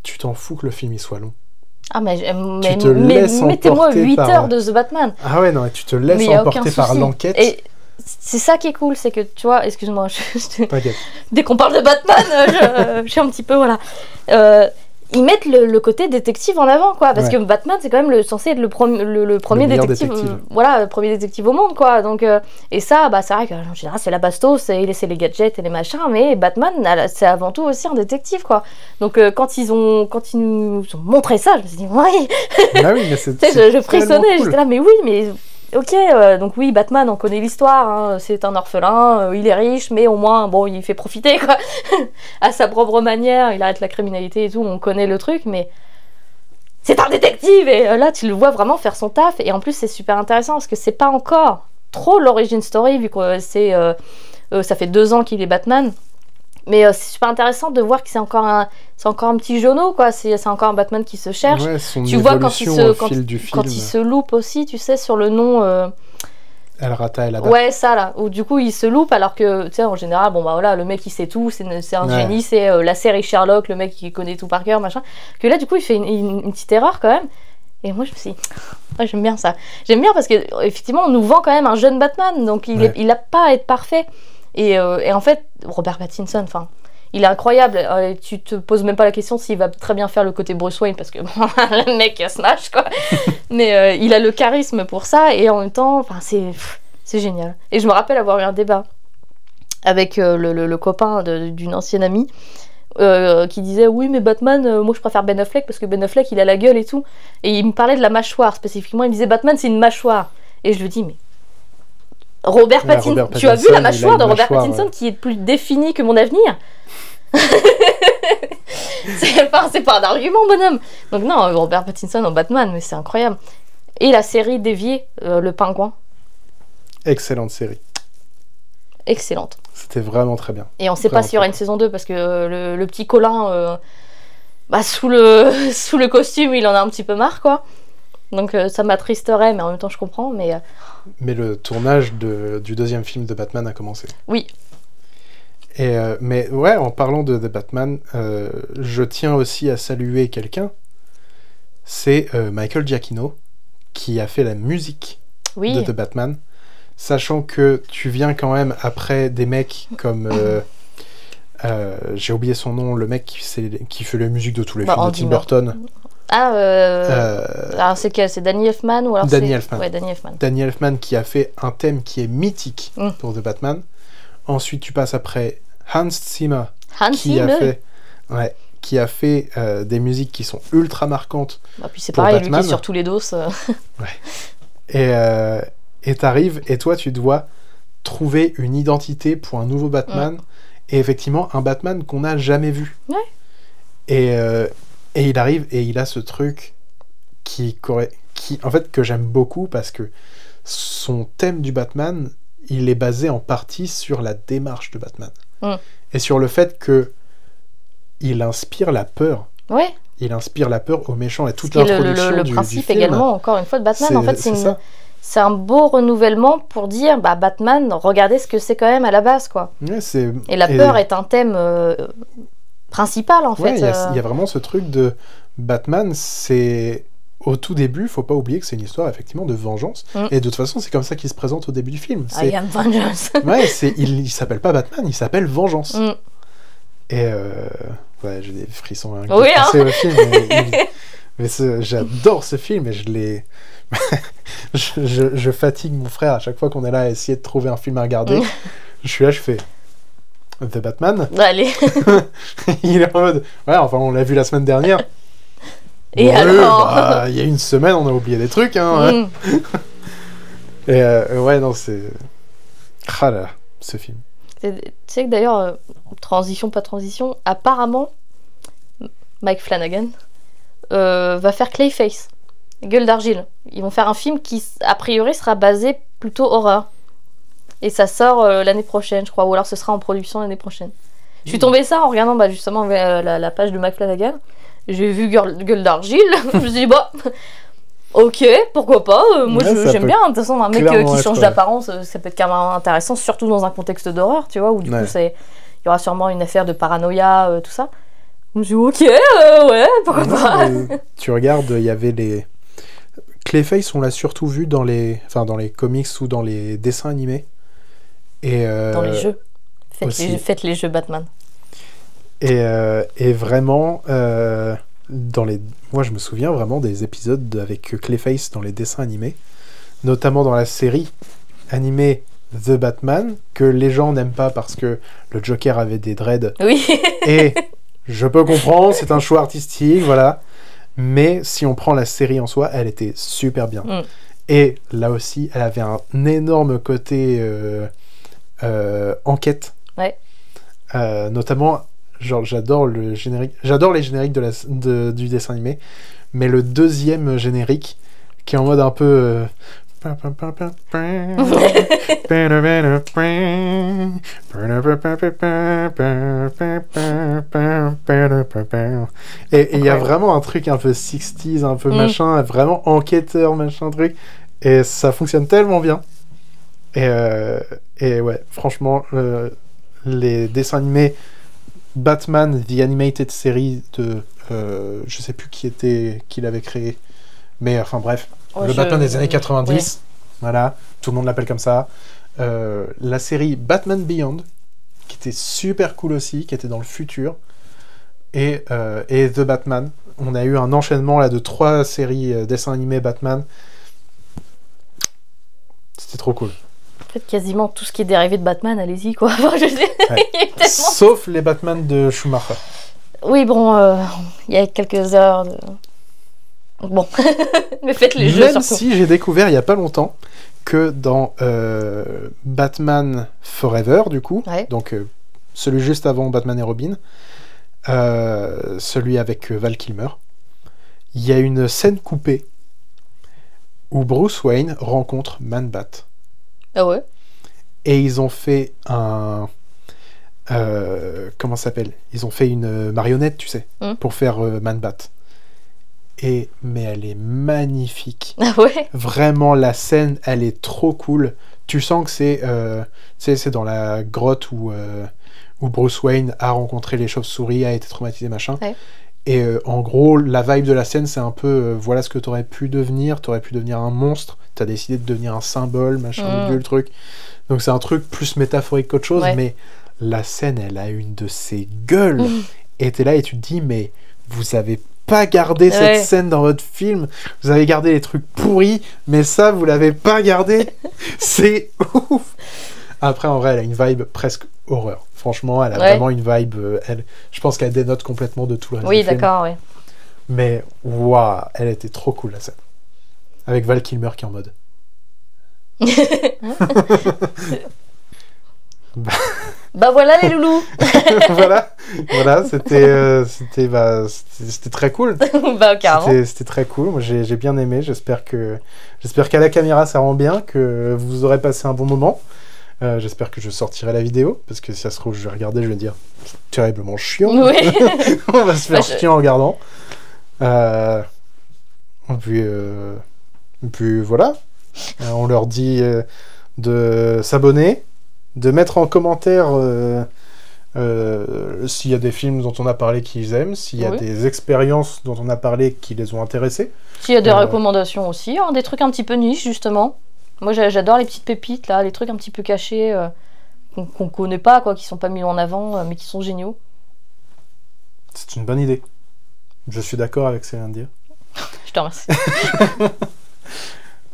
tu t'en fous que le film il soit long. Ah, mais mettez-moi 8 heures de The Batman. Ah ouais, non, tu te laisses emporter par l'enquête. Et c'est ça qui est cool, c'est que, tu vois, excuse-moi, dès qu'on parle de Batman, je suis un petit peu, voilà. Ils mettent le côté détective en avant, quoi, parce que Batman, c'est quand même censé être le premier détective, voilà, le premier détective au monde, quoi. Donc, et ça, bah, c'est vrai qu'en général, c'est la bastos, c'est les gadgets et les machins, mais Batman, c'est avant tout aussi un détective, quoi. Donc, quand ils nous ont montré ça, je me suis dit, oui, ah oui, mais c'est je frissonnais, j'étais là, mais oui, mais... Ok, donc oui, Batman, on connaît l'histoire, hein, c'est un orphelin, il est riche, mais au moins, bon, il fait profiter, quoi, à sa propre manière, il arrête la criminalité et tout, on connaît le truc, mais c'est un détective, et là, tu le vois vraiment faire son taf, et en plus, c'est super intéressant, parce que c'est pas encore trop l'origin story, vu que ça fait 2 ans qu'il est Batman, mais c'est super intéressant de voir que c'est encore un petit jauneau, quoi. C'est encore un Batman qui se cherche. Ouais, son tu vois quand il se loupe aussi, tu sais, sur le nom. El Rata El Hada. Ouais, ça là. Où du coup il se loupe alors que, tu sais, en général, bon bah voilà, le mec il sait tout, c'est un génie, c'est la série Sherlock, le mec qui connaît tout par cœur, machin. Que là, du coup, il fait une petite erreur quand même. Et moi je me suis dit, ouais, j'aime bien ça. J'aime bien parce que effectivement, on nous vend quand même un jeune Batman, donc il a pas à être parfait. Et en fait, Robert Pattinson, enfin, il est incroyable. Tu te poses même pas la question s'il va très bien faire le côté Bruce Wayne, parce que le mec smash, quoi. Mais il a le charisme pour ça, et en même temps, enfin, c'est génial. Et je me rappelle avoir eu un débat avec le copain d'une ancienne amie qui disait oui, mais Batman, moi je préfère Ben Affleck parce que Ben Affleck il a la gueule et tout. Et il me parlait de la mâchoire spécifiquement. Il me disait Batman c'est une mâchoire. Et je lui dis mais Robert Pattinson, tu as vu la mâchoire de Robert Pattinson qui est plus définie que mon avenir? C'est pas un argument, bonhomme. Donc non, Robert Pattinson en Batman, mais c'est incroyable. Et la série déviée, Le Pingouin. Excellente série. Excellente. C'était vraiment très bien. Et on sait Vraiment pas s'il y aura une saison 2 parce que le petit Colin, sous le costume, il en a un petit peu marre, quoi. Donc ça m'attristerait, mais en même temps je comprends. Mais le tournage du deuxième film de Batman a commencé. oui. Mais ouais, en parlant de Batman, je tiens aussi à saluer quelqu'un. C'est Michael Giacchino qui a fait la musique Oui. de The Batman. Sachant que tu viens quand même après des mecs comme... j'ai oublié son nom, le mec qui fait la musique de tous les films de Tim Burton. Alors c'est quel? C'est Danny Elfman ou alors Danny Elfman. Ouais, Danny Elfman. Danny Elfman qui a fait un thème qui est mythique pour The Batman. Ensuite, tu passes après Hans Zimmer qui a fait des musiques qui sont ultra marquantes. Puis c'est pour pareil, Batman. lui qui est sur tous les dos. Et t'arrives, et toi tu dois trouver une identité pour un nouveau Batman, et effectivement un Batman qu'on n'a jamais vu. Ouais. Et il arrive et il a ce truc qui en fait que j'aime beaucoup parce que son thème du Batman, il est basé en partie sur la démarche de Batman. Et sur le fait que il inspire la peur. Ouais. Il inspire la peur aux méchants et toute l'introduction du le principe film. également, encore une fois, de Batman. En fait, c'est un beau renouvellement pour dire, Batman, regardez ce que c'est quand même à la base, quoi. Ouais, et la peur est un thème principal, en fait. Il y a vraiment ce truc de Batman, c'est... Au tout début, faut pas oublier que c'est une histoire, effectivement, de vengeance. Et de toute façon, c'est comme ça qu'il se présente au début du film. I am vengeance. Ouais, il s'appelle pas Batman, il s'appelle Vengeance. Et ouais, j'ai des frissons à oui, penser au film. Mais j'adore ce film et je l'ai... je fatigue mon frère à chaque fois qu'on est là à essayer de trouver un film à regarder. Je suis là, je fais The Batman. Allez. Il est en mode ouais, enfin on l'a vu la semaine dernière. Et alors il y a une semaine, on a oublié des trucs. Hein, Et ouais, non, c'est... Ah là, ce film. Tu sais que d'ailleurs, transition, pas transition, apparemment, Mike Flanagan va faire Clayface, Gueule d'Argile. Ils vont faire un film qui, a priori, sera basé plutôt horreur. Et ça sort l'année prochaine, je crois, ou alors ce sera en production l'année prochaine. Je suis tombée ça en regardant justement la page de Mike Flanagan. J'ai vu Gueule d'Argile, je me suis dit, ok, pourquoi pas, moi j'aime bien, de toute façon un mec qui change d'apparence, ça peut être carrément intéressant, surtout dans un contexte d'horreur, tu vois, où du coup il y aura sûrement une affaire de paranoïa, tout ça. Je me suis dit, ok, ouais, pourquoi pas. Tu regardes, il y avait les... Clayface, on l'a surtout vu dans les comics ou dans les dessins animés. Et dans les jeux. Faites les jeux Batman. Et vraiment, moi je me souviens vraiment des épisodes avec Clayface dans les dessins animés, notamment dans la série animée The Batman, que les gens n'aiment pas parce que le Joker avait des dreads. Oui. Et je peux comprendre, c'est un choix artistique, voilà. Mais si on prend la série en soi, elle était super bien. Et là aussi, elle avait un énorme côté enquête. Ouais. Notamment... Genre, j'adore les génériques du dessin animé, mais le deuxième générique qui est en mode un peu et il y a vraiment un truc un peu 60s, un peu machin, vraiment enquêteur, machin truc, et ça fonctionne tellement bien. Et ouais, franchement, les dessins animés Batman, The Animated Series de... je sais plus qui l'avait créé. Mais enfin bref, le Batman des années 90. Voilà, tout le monde l'appelle comme ça. La série Batman Beyond, qui était super cool aussi, qui était dans le futur. Et The Batman. On a eu un enchaînement là de 3 séries dessins animés Batman. C'était trop cool. Quasiment tout ce qui est dérivé de Batman, allez-y quoi. Sauf les Batman de Schumacher. Oui, bon, il y a quelques heures de... Bon, mais faites les jeux surtout. Même si j'ai découvert il y a pas longtemps que dans Batman Forever, du coup, donc celui juste avant Batman et Robin, celui avec Val Kilmer. Il y a une scène coupée où Bruce Wayne rencontre Man-Bat. Ah ouais? Et ils ont fait un... comment ça s'appelle? Ils ont fait une marionnette, tu sais, pour faire Man-Bat. Mais elle est magnifique. Ah ouais? Vraiment, la scène, elle est trop cool. Tu sens que c'est dans la grotte où Bruce Wayne a rencontré les chauves-souris, a été traumatisé, machin. Ouais. Et en gros, la vibe de la scène, c'est un peu, voilà ce que t'aurais pu devenir. T'aurais pu devenir un monstre. T'as décidé de devenir un symbole, machin, le truc. Donc c'est un truc plus métaphorique qu'autre chose, mais la scène, elle a une de ses gueules. Et t'es là et tu te dis, mais vous avez pas gardé cette scène dans votre film. Vous avez gardé les trucs pourris, mais ça, vous l'avez pas gardé. C'est ouf. Après, en vrai, elle a une vibe presque horreur. Franchement, elle a vraiment une vibe... je pense qu'elle dénote complètement de tout le reste du film. Oui, d'accord, oui. Mais, waouh, elle était trop cool, la scène. Avec Val Kilmer qui est en mode... Bah voilà les loulous. voilà, c'était très cool. Bah carrément. C'était très cool. Moi j'ai bien aimé. J'espère qu'à la caméra ça rend bien, que vous aurez passé un bon moment. J'espère que je sortirai la vidéo parce que si ça se trouve je vais regarder, je vais dire c'est terriblement chiant. Oui. On va se faire chier en regardant. Puis voilà. On leur dit de s'abonner, de mettre en commentaire s'il y a des films dont on a parlé qu'ils aiment, s'il y a des expériences dont on a parlé qui les ont intéressés. S'il y a des recommandations aussi, des trucs un petit peu niches justement. Moi j'adore les petites pépites, là, les trucs un petit peu cachés qu'on connaît pas, quoi, qui sont pas mis en avant, mais qui sont géniaux. C'est une bonne idée. Je suis d'accord avec ce qu'elle vient de dire. Je te remercie.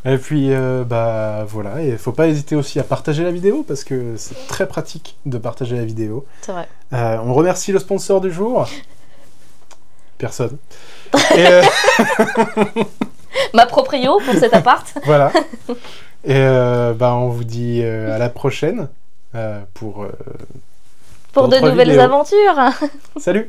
Et puis, bah voilà, il faut pas hésiter aussi à partager la vidéo, parce que c'est très pratique de partager la vidéo. C'est vrai. On remercie le sponsor du jour. Personne. Et ma proprio pour cet appart. Voilà. Et bah, on vous dit à la prochaine pour de nouvelles aventures. Salut.